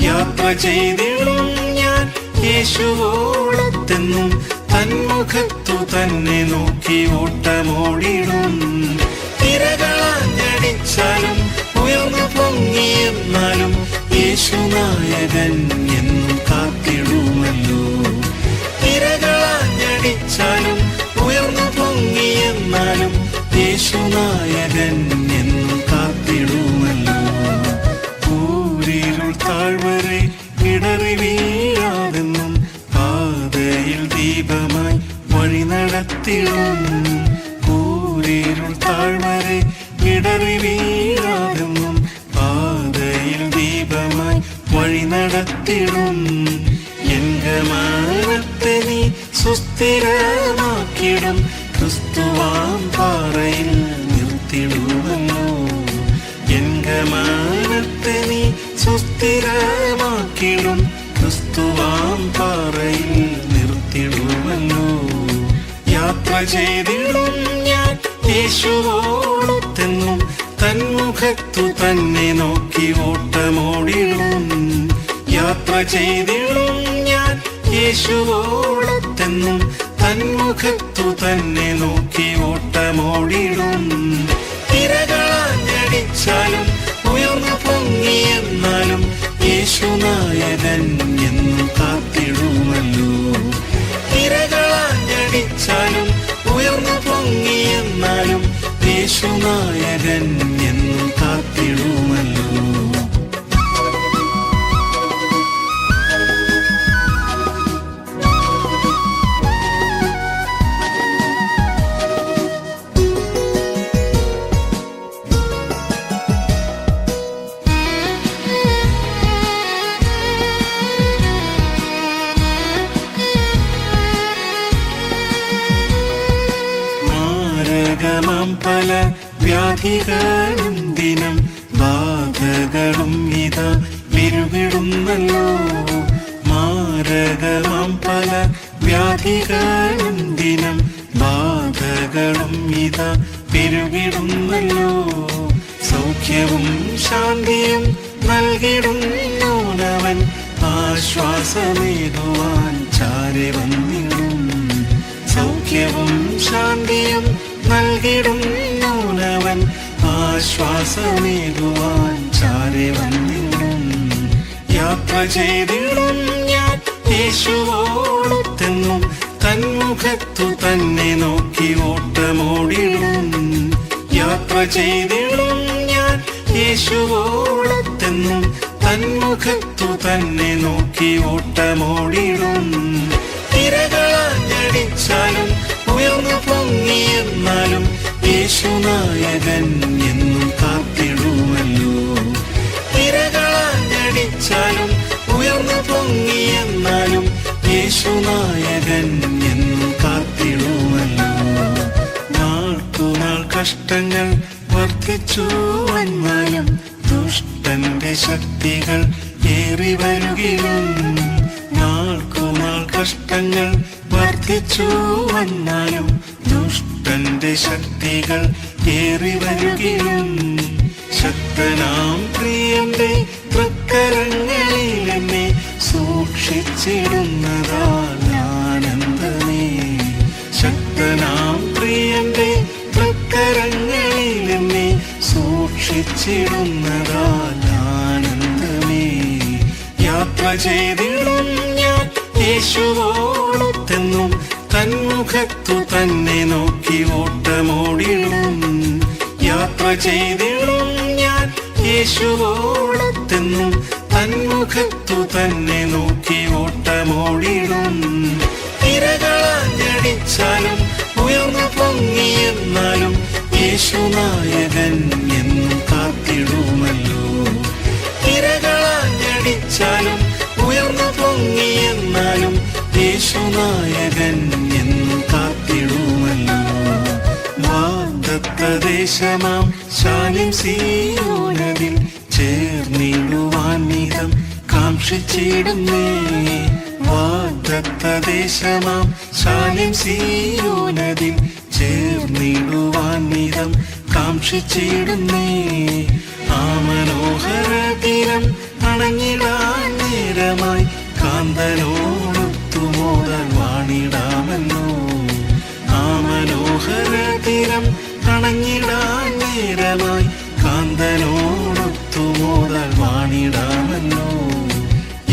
യാത്ര ചെയ്തിടും ഞാൻ യേശുവോടൊത്തെന്നും, തന്മുഖത്തു തന്നെ നോക്കി ഓട്ടമോടിടും. തിരകളാഞ്ഞടിച്ചാലും ഉയർന്നു പൊങ്ങിയെന്നാലും യേശുനായകൻ എന്നും കാത്തിടുമല്ലോ. തിരകളാഞ്ഞടിച്ചാലും ഉയർന്നു പൊങ്ങിയെന്നാലും യേശുനായകൻ എന്നും കാത്തിടുമല്ലോ. കൂരിരുൾ താഴ്വരെ ഇടറി വീഴാതെന്നും, പാതയിൽ ദീപമായി വഴി നടത്തിടും. കൂരിരുൾ താഴ്വരെ ഇടറി വീഴാതെന്നും, പാതയിൽ ദീപമായി വഴി നടത്തിടും. എൻ ഗമനത്തെ നീ സുസ്ഥിരമാക്കിടും, ക്രിസ്തുവാം പാറയിൽ നിർത്തിടുമല്ലോ. എൻ ഗമനത്തെ നീ സുസ്ഥിരമാക്കിടും, ക്രിസ്തുവാം പാറയിൽ നിർത്തിടുമല്ലോ. യാത്ര ചെയ്തിടും ഞാൻ യേശുവോടൊത്തെന്നും, തന്മുഖത്തു തന്നെ നോക്കി ഓട്ടമോടിടും. യാത്ര ചെയ്തിടും ഞാൻ യേശുവോടൊത്തെന്നും, തന്മുഖത്തു തന്നെ നോക്കി ഓട്ടമോടിടും. തിരകളാഞ്ഞടിച്ചാലും ഉയർന്നു പൊങ്ങിയെന്നാലും യേശുനായകൻ എന്നും കാത്തിടുമല്ലോ. തിരകളാഞ്ഞടിച്ചാലും ഉയർന്നു പൊങ്ങിയെന്നാലും യേശുനായകൻ എന്നും കാത്തിടുമല്ലോ. പല വ്യാധികളും ദിനം ബാധകളും ഇതാ പെരുകിടുന്നല്ലോ. മാരകമാം പല വ്യാധികളും ദിനം ബാധകളും ഇതാ പെരുകിടുന്നല്ലോ. സൗഖ്യവും ശാന്തിയും നൽകിടുന്നവൻ, ആശ്വാസമേകുവാൻ ചാരെ വന്നിടും. സൗഖ്യവും ശാന്തിയും നൽകിടുന്നവൻ, ആശ്വാസമേകുവാൻ ചാരെ വന്നിടും. യാത്ര ചെയ്തിടും ഞാൻ യേശുവോടൊത്തെന്നും, തന്മുഖത്തു തന്നെ നോക്കി ഓട്ടമോടിടും. യാത്ര ചെയ്തിടും ഞാൻ യേശുവോടൊത്തെന്നും, തന്മുഖത്തു തന്നെ നോക്കി ഓട്ടമോടിടും. തിരകളാഞ്ഞടിച്ചാലും ഉയർന്നു പൊങ്ങിയെന്നാലും യേശുനായകൻ എന്നും കാത്തിടുമല്ലോ. തിരകളാഞ്ഞടിച്ചാലും ഉയർന്നു പൊങ്ങിയെന്നാലും യേശുനായകൻ എന്നും കാത്തിടുമല്ലോ. നാൾക്കുനാൾ കഷ്ടങ്ങൾ വർദ്ധിച്ചു വന്നാലും, ദുഷ്ടന്റെ ശക്തികൾ ഏറി വരുകിലും. നാൾക്കുനാൾ കഷ്ടങ്ങൾ വർദ്ധിച്ചു വന്നാലും, ദുഷ്ട ദുഷ്ടന്റെ ശക്തികൾ ഏറി വരുകിലും ശക്തനാം പ്രിയന്റെ തൃക്കരങ്ങളിൽ എന്നെ സൂക്ഷിച്ചിടുന്നതാൽ ആനന്ദമേ. ശക്തനാം പ്രിയന്റെ തൃക്കരങ്ങളിൽ എന്നെ സൂക്ഷിച്ചിടുന്നതാൽ ആനന്ദമേ. യാത്ര ചെയ്തിടും ഞാൻ യേശുവോടൊത്തെന്നും തന്മുഖത്തു തന്നെ നോക്കി ഓട്ടമോടിടും. യാത്ര ചെയ്തിടും ഞാൻ യേശുവോടൊത്തെന്നും തന്മുഖത്തു തന്നെ നോക്കി ഓട്ടമോടിടും. തിരകളാഞ്ഞടിച്ചാലും ഉയർന്നു പൊങ്ങിയെന്നാലും യേശുനായകൻ എന്നും കാത്തിടുമല്ലോ. തിരകളാഞ്ഞടിച്ചാലും ഉയർന്നു പൊങ്ങിയെന്നാലും യേശുനായകൻ എന്നും കാത്തിടുമല്ലോ. വാഗ്ദത്തദേശമാം ശാലിം സീയോനതിൽ ചേർന്നിടുവാൻ നിതം കാംക്ഷിച്ചിടുന്നേ. വാഗ്ദത്തദേശമാം ശാലിം സീയോനതിൽ ചേർന്നിടുവാൻ നിതം കാംക്ഷിച്ചിടുന്നേ. ആ മനോഹര തീരം അണഞ്ഞിടാൻ നേരമായി കാന്തനോടൊത്തുമോദാൻ വാണിടാമല്ലോ. ആ മനോഹര തീരം അണഞ്ഞിടാൻ നേരമായി കാന്തനോടൊത്തുമോദാൻ വാണിടാമല്ലോ.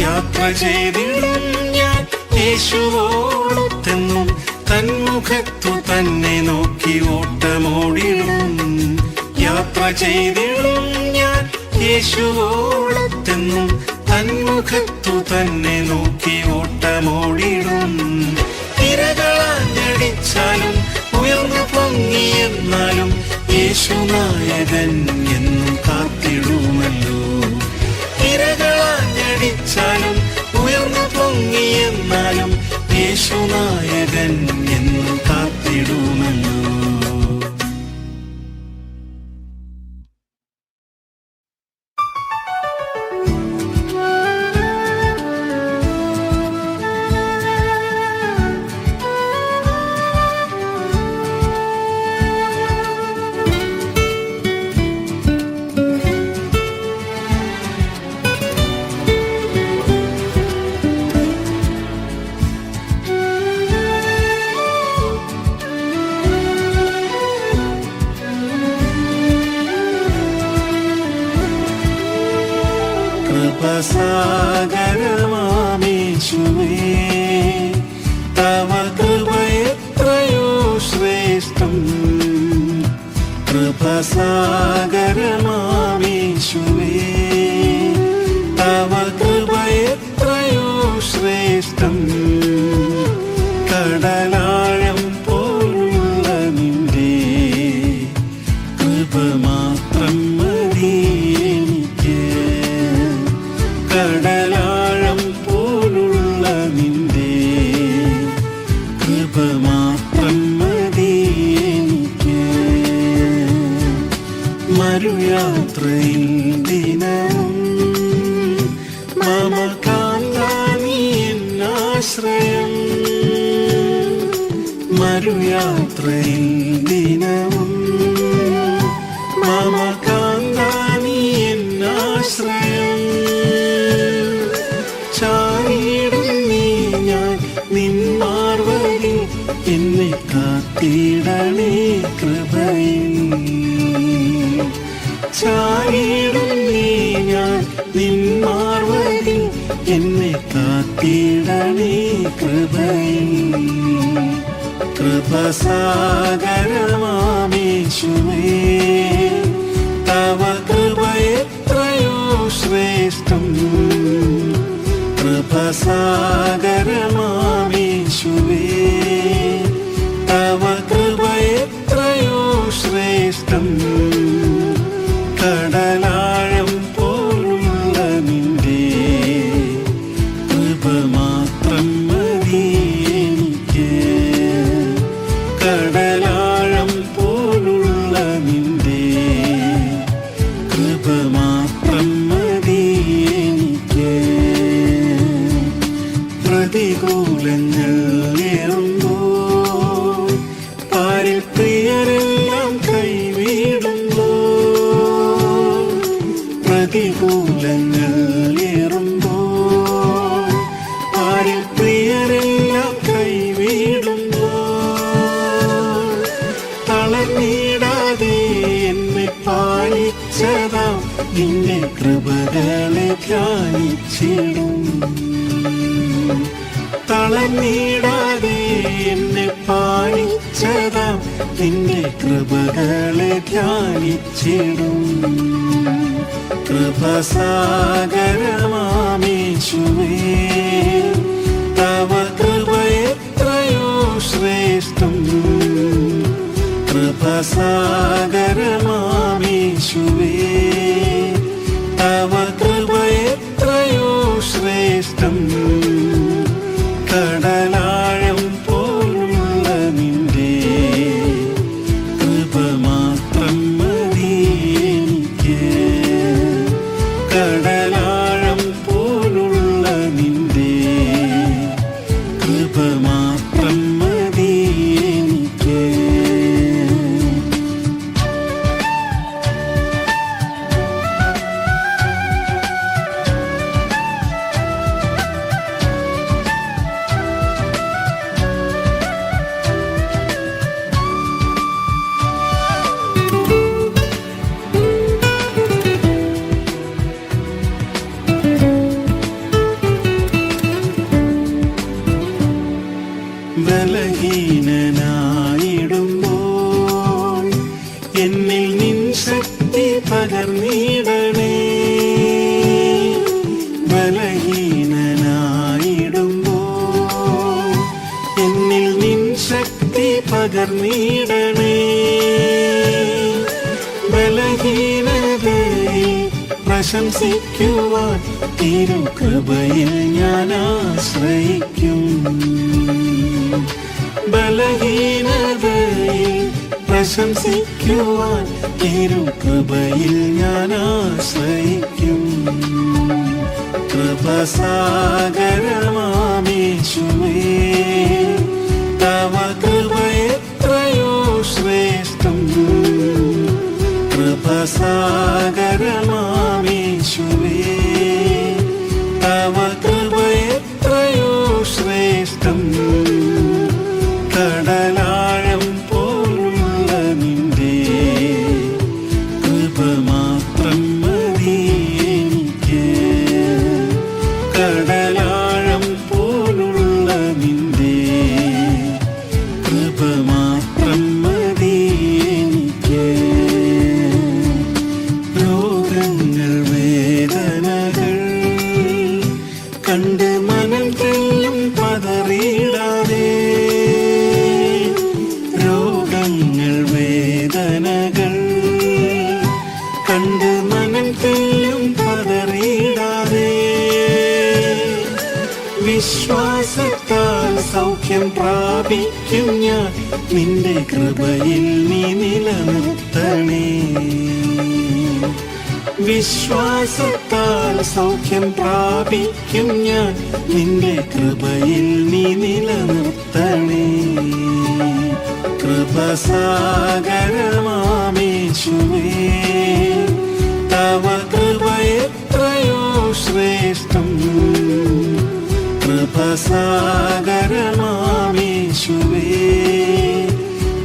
യാത്ര ചെയ്തിടും ഞാൻ യേശുവോടൊത്തെന്നും തന്മുഖത്തു തന്നെ നോക്കി ഓട്ടമോടിടും. യാത്ര ചെയ്തിടും ഞാൻ യേശുവോടൊത്തെന്നും തന്മുഖത്തു തന്നെ നോക്കി ഓട്ടമോടിടും. തിരകളാഞ്ഞടിച്ചാലും ഉയർന്നു പൊങ്ങിയെന്നാലും യേശുനായകൻ എന്നും കാത്തിടുമല്ലോ. തിരകളാഞ്ഞടിച്ചാലും ഉയർന്നു പൊങ്ങിയെന്നാലും യേശുനായകൻ എന്നും കാത്തിടുമല്ലോ. കൃപസാഗരമാമേശുവേ തവ കൃപയെത്രയോ ശ്രേഷ്ഠം. കൃപസാഗരമാമേശുവേ തവ കൃപയെത്രയോ ശ്രേഷ്ഠം. കടലാഴം പോലുള്ള നിന്റെ കൃപ മാത്രം മതി എനിക്ക്. കടലാഴം പോലുള്ള നിന്റെ കൃപ മാത്രം മതി എനിക്ക്. മരുയാത്രയിൽ ദിനവും മമ കാന്താനീ എന്നാശ്രയം. മരുയാത്രയിൽ ദിനവും മമ കാന്താനീ എന്നാശ്രയം. ചാരിയിടും നീ ഞാൻ നിന്മാർവരിൽ എന്നെ കാത്തിടണേ കൃപയിൽ. ചാരിയിടും നീ ഞാൻ നിന്മാർവരിൽ എന്നെ കാത്തിടണേ കൃപയിൽ. കൃപസാഗരമാമേശുവേ തവ കൃപയെത്രയോ ശ്രേഷ്ഠം. കൃപസാഗരമാമേശുവേ തവ കൃപയെത്രയോ ശ്രേഷ്ഠം. കടലാഴം പോലുള്ള നിന്റെ കൃപ മാത്രം മതി എനിക്ക്. കടലാഴം പോലുള്ള നിന്റെ കൃപ മാത്രം മതി എനിക്ക്. പ്രതികൂലങ്ങൾ ഏറുമ്പോൾ പാരിൽ പ്രതികൂലങ്ങൾ ഏറുമ്പോൾ ആരിൽ പ്രിയരെല്ലാം കൈവിടുമ്പോൾ തളർന്നിടാതെ എന്നെ പാലിച്ചതാം നിന്റെ കൃപകളെ ധ്യാനിച്ചിടും. തളർന്നിടാതെ എന്നെ പാലിച്ചതാം നിന്റെ കൃപകളെ ധ്യാനിച്ചിടും. കൃപസാഗരമാമേശുവേ, തവ കൃപ എത്രയോ ശ്രേഷ്ഠം. കൃപസാഗരമാമേശുവേ, തവ കൃപ എത്രയോ ശ്രേഷ്ഠം. കടലാഴം പോലുള്ള നിന്റെ കൃപ മാത്രം മതി എനിക്ക്. കടലാഴം പോലുള്ള നിന്റെ കൃപ മാത്രം മതി എനിക്ക്. ബലഹീനനായിടുമ്പോൾ എന്നിൽ നിൻ ശക്തി പകർന്നിടണേ. ബലഹീനനായിടുമ്പോൾ എന്നിൽ നിൻ ശക്തി പകർന്നിടണേ. ബലഹീനതയിൽ പ്രശംസിക്കുവാൻ തിരുകൃപയിൽ ഞാൻ ആശ്രയിക്കും. ബലഹീനതയിൽ പ്രശംസിക്കുവാൻ തിരുകൃപയിൽ ഞാൻ ആശ്രയിക്കും. കൃപസാഗരമാമേശുവേ, തവ കൃപ എത്രയോ ശ്രേഷ്ഠം. കൃപസാഗരമാമേശുവേ, തവ കൃപ എത്രയോ ശ്രേഷ്ഠം. കടലാഴം പോലുള്ള നിന്റെ കൃപ മാത്രം മതി എനിക്ക്. കടലാഴം പോലുള്ള നിന്റെ കൃപ മാത്രം മതി എനിക്ക്. രോഗങ്ങൾ വേദനകൾ കണ്ട് മനം തെല്ലും പതറിയിടാതെ. രോഗങ്ങൾ വേദനകൾ കണ്ട് മനം തെല്ലും പതറിയിടാതെ. വിശ്വാസത്താൽ സൗഖ്യം പ്രാപിക്കും ഞാൻ നിന്റെ കൃപയിൽ നീ നിലനിർത്തണേ. വിശ്വാസത്താൽ സൗഖ്യം പ്രാപിക്കും ഞാൻ നിന്റെ കൃപയിൽ നീ നിലനിർത്തണേ. കൃപസാഗരമാമേശുവേ, തവ കൃപ എത്രയോ ശ്രേഷ്ഠം. കൃപസാഗരമാമേശുവേ,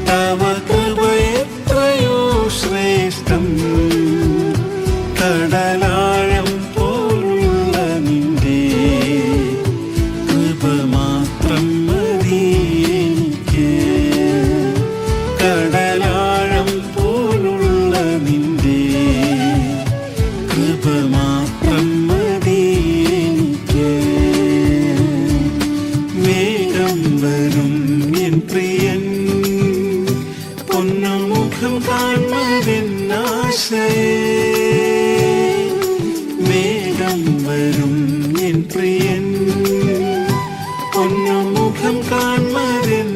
തവ കൃപ എത്രയോ ശ്രേഷ്ഠം. കടലാഴം പോലുള്ള നിന്റെ കൃപ മാത്രം മതി എനിക്ക്. കടലാഴം പോലുള്ള നിന്റെ കൃപ മാത്രം മതി എനിക്ക്. വേഗം വരും എൻ പ്രിയൻ, പൊന്നുമുഖം കാൺമതെന്നാശയേ. വേഗം വരും എൻ പ്രിയൻ, പൊന്നുമുഖം കാൺമതെന്നാശയേ.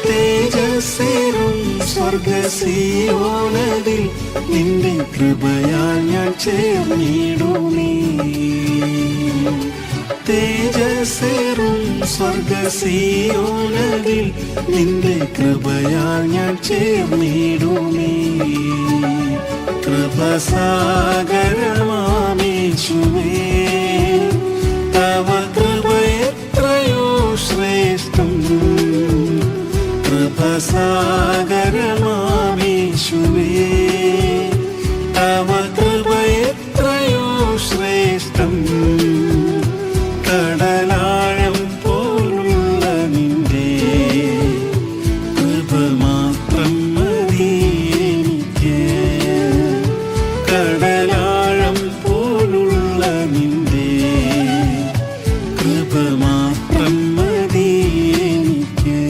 തേജസ്സേറും സ്വർഗസിയോനതിൽ നിന്റെ കൃപയാൽ ഞാൻ ചേർന്നിടുമേ. തേജസ്സേറും സ്വർഗസിയോനതിൽ നിന്റെ കൃപയാൽ ഞാൻ ചേർന്നിടുമേ. കൃപസാഗരമാമീശുവേ തവ കൃപ എത്രയോ ശ്രേഷ്ഠം കൃപസാഗരമാമീശുവേ തവ കൃപ എത്രയോ ശ്രേഷ്ഠം കടലാഴം പോലുള്ള നിന്റെ കൃപ മാത്രം മതി എനിക്ക് കടലാഴം പോലുള്ള നിന്റെ കൃപ മാത്രം മതി എനിക്ക്.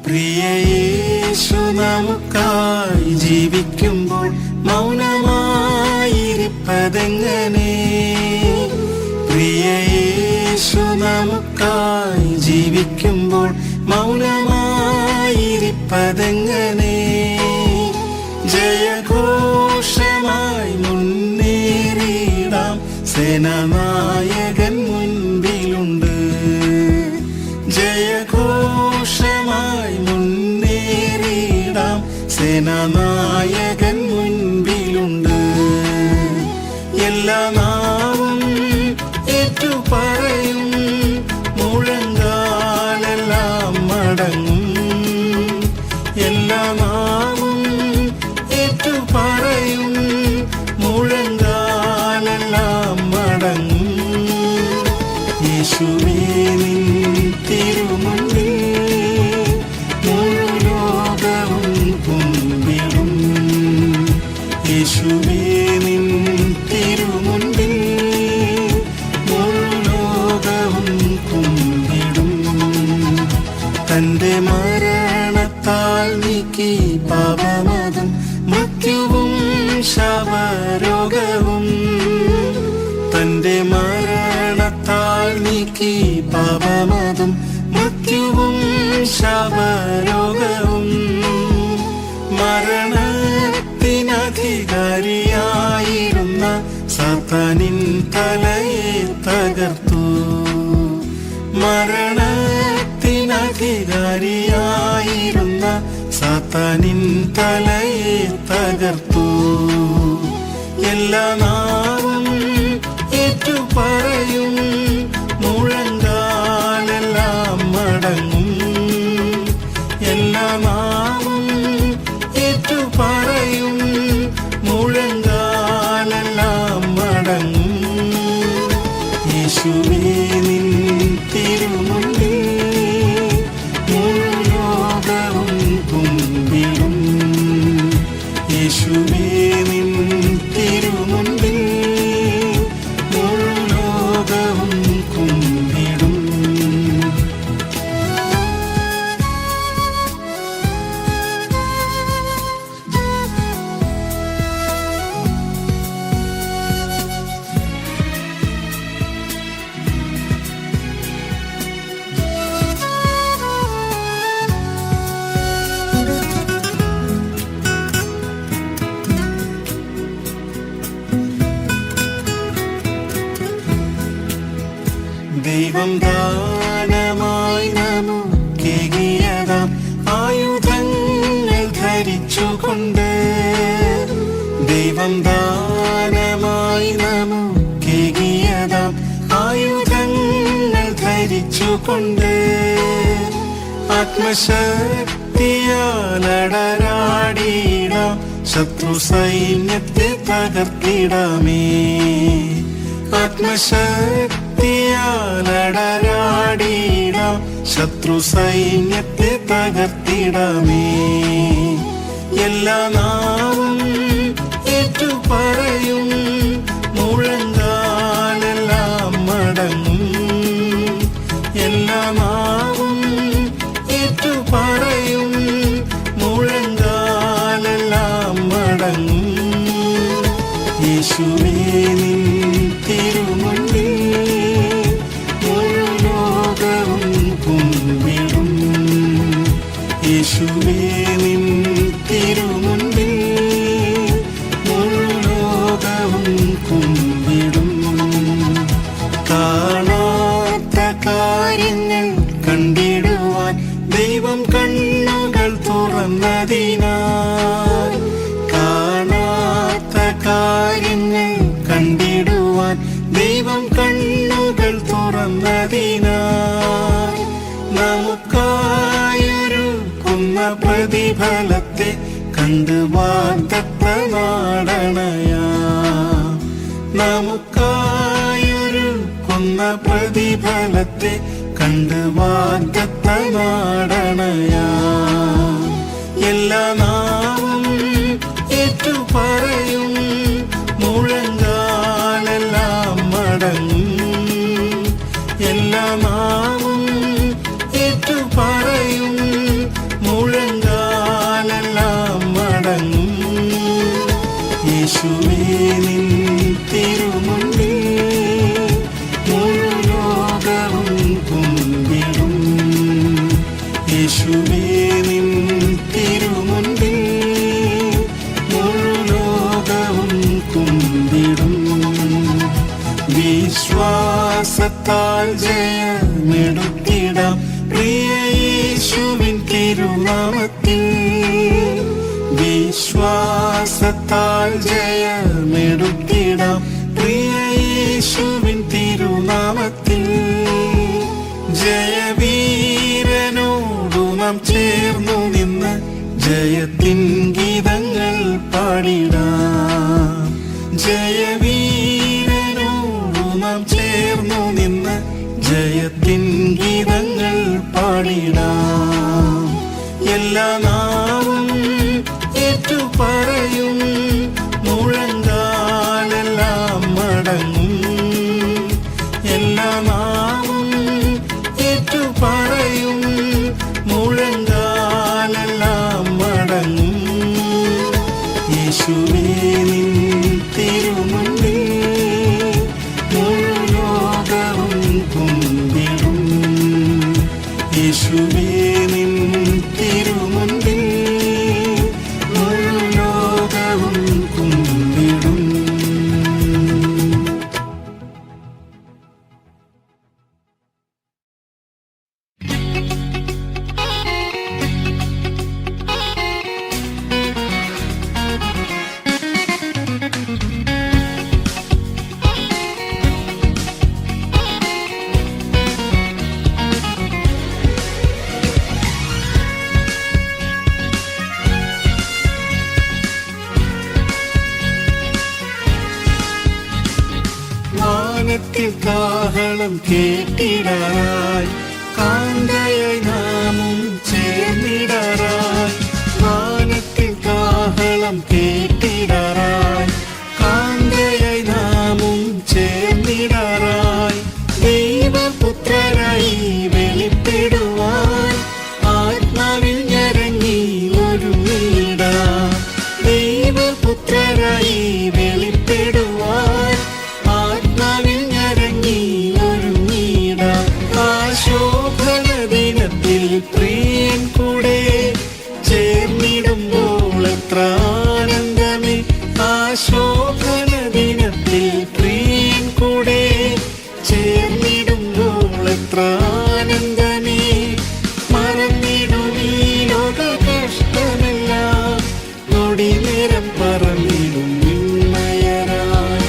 പ്രിയ യേശു നമുക്കായി ജീവിക്കുമ്പോൾ മൗനമായിരിപ്പതെങ്ങനെ? പ്രിയ യേശു നമുക്കായി ജീവിക്കുമ്പോൾ മൗനമായിരിപ്പതെങ്ങനെ? ജയഘോഷമായി മുന്നേറിയിടാം, സേനാനായകൻ മുൻപിലുണ്ട്. ജയഘോഷമായി മുന്നേറിയിടാം, സേനാനായകൻ മുൻപിലുണ്ട്. എല്ലാ നാവും ഏറ്റുപറയും, മുഴങ്കാലെല്ലാം മടങ്ങും. എല്ലാ നാവും ഏറ്റുപറയും, മുഴങ്കാലെല്ലാം മടങ്ങും. യേശുവേ നിൻ തിരുമുൻപിൽ മുഴുലോകവും കുമ്പിടും. യേശുവേ നിൻ തിരുമുൻപിൽ മുഴുലോകവും കുമ്പിടും. തന്റെ മരണത്താൽ നീക്കി പാപമതും മൃത്യുവും ശാപരോഗവും. തന്റെ മരണത്താൽ നീക്കി പാപമതും മൃത്യുവും ശാപരോഗവും. മരണത്തിനധികാരിയായിരുന്ന സാത്താനിൻ തലയെ തകർത്തു. മരണത്തിനധികാരിയായിരുന്ന സാത്താനിൻ തലയെ തകർത്തു. എല്ലാ നാവും ഏറ്റുപറയും, മുഴങ്കാലെല്ലാം മടങ്ങും. എല്ലാ നാവും ഏറ്റുപറയും, മുഴങ്കാലെല്ലാം മടങ്ങും. യേശുവേ നിൻ തിരുമുൻപിൽ മുഴുലോകവും കുമ്പിടും. യേശുവേ നിൻ തിരുമുൻപിൽ മുഴുലോകവും കുമ്പിടും. ദൈവം ദാനമായി നമുക്കേകിയതാം ആയുധങ്ങൾ ധരിച്ചുകൊണ്ട്. ദൈവം ദാനമായി നമുക്കേകിയതാം ആയുധങ്ങൾ ധരിച്ചുകൊണ്ട്. ആത്മശക്തിയാലടരാടിയിടാം, ശത്രു സൈന്യത്തെ തകർത്തിടാമേ. ആത്മശക്തിയാലടരാടിയിടാം, ശത്രു സൈന്യത്തെ തകർത്തിടാമേ. എല്ലാ നാവും ഏറ്റുപറയും, മുഴങ്കാലെല്ലാം മടങ്ങും. എല്ലാ നാവും ഏറ്റുപറയും, മുഴങ്കാലെല്ലാം യേശുവേ നിൻ തിരുമുൻപിൽ മുഴു ലോകവും കുമ്പിടും. കാണാത്ത കാര്യങ്ങൾ കണ്ടിടുവാൻ ദൈവം കണ്ണുകൾ തുറന്നതിനാൽ, കാണാത്ത കാര്യങ്ങൾ കണ്ടിടുവാൻ ദൈവം കണ്ണുകൾ തുറന്നതിനാൽ, നമുക്കായൊരുക്കുന്ന പ്രതിഫലത്തെ കണ്ട് വാഗ്ദത്ത നാടണയാ. നമുക്കായൊരുക്കുന്ന പ്രതിഫലത്തെ കണ്ട് വാഗ്ദത്ത നാടണയാ. എല്ലാ നാവും ഏറ്റുപറയും, മുഴങ്കാലെല്ലാം മടങ്ങും. എല്ലാ നാവും ഏറ്റുപറയും, മുഴങ്കാലെല്ലാം മടങ്ങും. യേശുവേ നിൻ തിരുമുൻപിൽ മുഴു ലോകവും കുമ്പിടും. യേശുവേ നിൻ തിരുമുൻപിൽ മുഴു ലോകവും കുമ്പിടും. വിശ്വാസത്താൽ ജയമെടുത്തിടാം പ്രിയ യേശുവിൻ തിരുനാമത്തിൽ. വിശ്വാസത്താൽ ജയമെടുത്തിടാം പ്രിയ യേശുവിൻ തിരുനാമത്തിൽ. ജയവീരനോടു നാം ചേർന്നു നിന്ന് ജയത്തിൻ ഗീതങ്ങൾ പാടിടാം. ജയവീരനോടു നാം ചേർന്നു നിന്ന് ജയത്തിൻ ഗീതങ്ങൾ പാടിടാം. എല്ലാ നാവും ഏറ്റുപറയും, മുഴങ്കാലെല്ലാം മടങ്ങും. എല്ലാ നാവും ഏറ്റുപറയും, മുഴങ്കാലെല്ലാം മടങ്ങും. യേശുവേ നിൻ തിരുമുൻപിൽ മുഴു ലോകവും കുമ്പിടും. യേശുവേ നിൻ തിരുമുൻപിൽ മുഴു ലോകവും കുമ്പിടും. വാനത്തിൽ കാഹളം കേട്ടിടാറായി, കാന്തയായി നാമും ചേർന്നിടാറായി. വാനത്തിൽ കാഹളം കേട്ടിടാറായി, കാന്തയായി നാമും ചേർന്നിടാറായി. ദൈവപുത്രരായി വെളിപ്പെടുവാൻ ആത്മാവിൽ ഞരങ്ങി ഒരുങ്ങിടാം. ദൈവപുത്രരായി വെളിപ്പെടുവാൻ ആത്മാവിൽ ഞരങ്ങി ഒരുങ്ങിടാം. ആശോഭന ദിനത്തിൽ പ്രിയൻ കൂടെ ചേർന്നിടുമ്പോൾ എത്ര ആനന്ദമേ. ആശോഭന ദിനത്തിൽ പ്രിയൻ കൂടെ ചേർന്നിടുമ്പോൾ എത്ര ആനന്ദമേ. മറന്നിടും ഈ ലോക കഷ്ടമെല്ലാം, നൊടി നേരം പറന്നിടും വിണ്ണയരായി.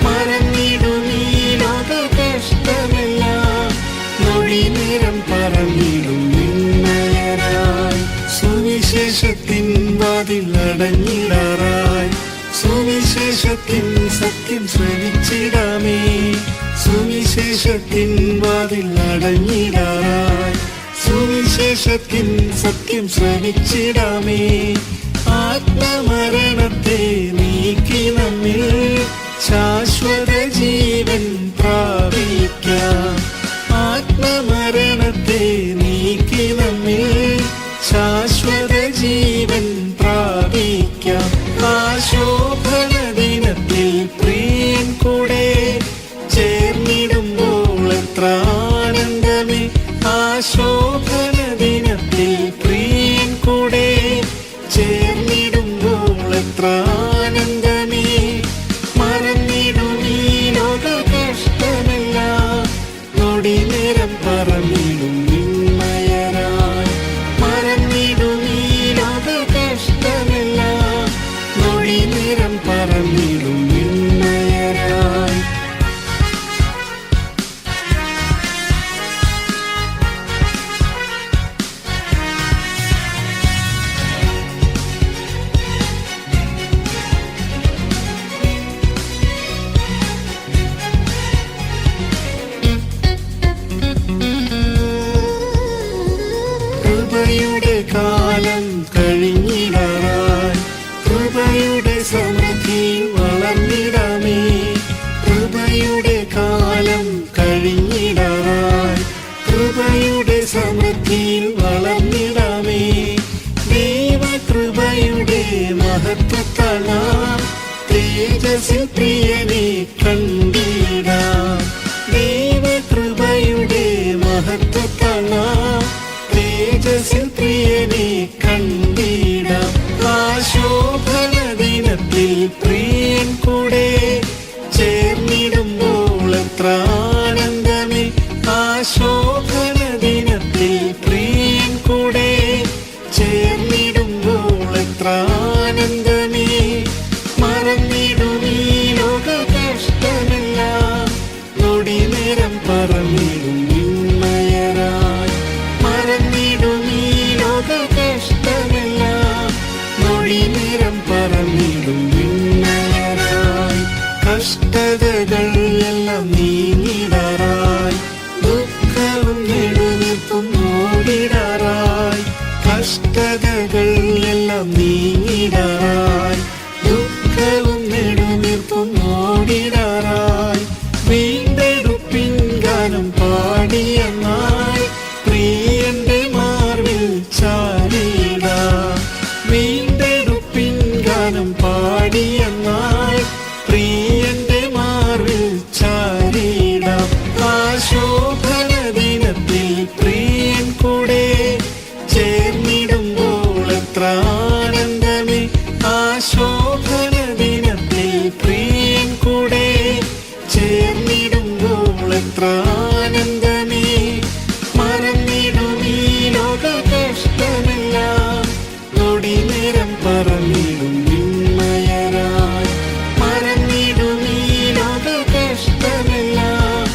മറന്നിടും ഈ ലോക കഷ്ടമെല്ലാം, നൊടി നേരം പറന്നിടും വിണ്ണയരായി. സുവിശേഷത്തിൻ വാതിൽ അടഞ്ഞിടാറായി, സുവിശേഷത്തിൻ സത്യം ശ്രവിച്ചിടാമേ. സുവിശേഷത്തിൻ വാതിൽ അടഞ്ഞിടാറായി, സുവിശേഷത്തിൻ സത്യം ശ്രവിച്ചിടാമേ. ആത്മമരണത്തെ നീക്കി നമ്മിൽ ശാശ്വത ജീവൻ പ്രാപിക്കാം. ആത്മമരണത്തെ നീക്കി നമ്മിൽ ശാശ്വത ജീവൻ പ്രാപിക്കാം. ആശോഭന ദിനത്തിൽ പ്രിയൻ കൂടെ ചേർന്നിടുമ്പോൾ എത്ര ആനന്ദമേ. ആശോഭന ദിനത്തിൽ പ്രിയൻ കൂടെ കൃപയുടെ കാലം കഴിഞ്ഞിടാറായി കൃപയുടെ സമൃദ്ധി വളർന്നിടാമേ കൃപയുടെ കാലം കഴിഞ്ഞിടാറായി കൃപയുടെ സമൃദ്ധിയിൽ വളർന്നിടാമേ ദൈവകൃപയുടെ മഹത്വത്താൽ തേജസ്സിൽ പ്രിയനെ കണ്ടിടാം ദൈവകൃപയുടെ മഹത്വത്താൽ തേജസ്സിൽ പ്രിയനെ കണ്ടിടാം ആശോഭന ദിനത്തിൽ പ്രിയൻ കൂടെ ചേർന്നിടുമ്പോൾ എത്ര ആനന്ദമേ ആശോഭന ദിനത്തിൽ പ്രിയൻ കൂടെ ചേർന്നിടുമ്പോൾ എത്ര ആനന്ദമേ മറന്നിടും ഈ ലോക കഷ്ടമെല്ലാം നൊടി നേരം പറന്നിടും നിന്മയരായി മറന്നിടും ഈ ലോക കഷ്ടമെല്ലാം നൊടി നേരം പറന്നിടും നിന്മയരായി കഷ്ടതകൾ എല്ലാം നീങ്ങിടാറായി ദുഃഖവും നെടുവീർപ്പും ഓടിടാറായി കഷ്ടതകൾ എല്ലാം നീങ്ങിടാറായി ദുഃഖവും നെടുവീർപ്പും ഓടിടാറായി വീണ്ടെടുപ്പിൻ ഗാനം പാടിയെന്നായി പ്രിയന്റെ മാർവിൽ ചാരിടാം വീണ്ടെടുപ്പിൻ ഗാനം പാടിയെന്നായി പ്രിയന്റെ മാർവിൽ ചാരിടാം ആശോഭന ദിനത്തിൽ പ്രിയൻ കൂടെ ചേർന്നിടുമ്പോൾ എത്ര ആനന്ദമേ ആശോഭന ദിനത്തിൽ പ്രിയൻ കൂടെ ചേർന്നിടുമ്പോൾ എത്ര ആനന്ദമേ മറന്നിടും ഈ ലോക കഷ്ടമെല്ലാം നൊടി നേരം പറന്നിടും നിന്മയരായി മറന്നിടും ഈ ലോക കഷ്ടമെല്ലാം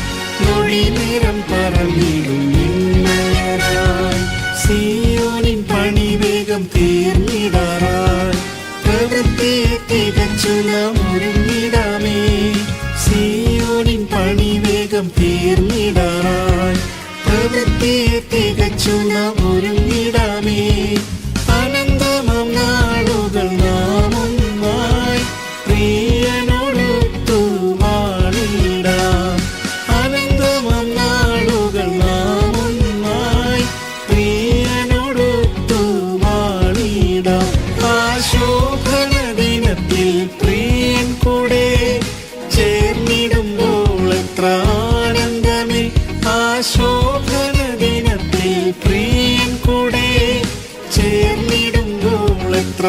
നൊടി നേരം പറന്നിടും നിന്മയരായി സിയോനിൻ പണി വേഗം തീർന്നിടാറായി പ്രവൃത്തിയെ തികച്ചു നാം ഒരുങ്ങിടാമേ സിയോനിൻ പണി വേഗം തീർന്നിടാറായി പ്രവൃത്തിയെ തികച്ചു നാം ഒരുങ്ങിടാമേ അനന്തമം നാളുകൾ നാം ഒന്നായി പ്രിയനോടൊത്തു വാണിടാം അനന്തമം നാളുകൾ നാം ഒന്നായി പ്രിയനോടൊത്തു വാണിടാം ആശോഭന ദിനത്തിൽ പ്രിയൻ കൂടെ ചേർന്നിടുമ്പോൾ എത്ര ആനന്ദമേ ആശോഭന ദിനത്തിൽ പ്രിയൻ കൂടെ ചേർന്നിടുമ്പോൾ എത്ര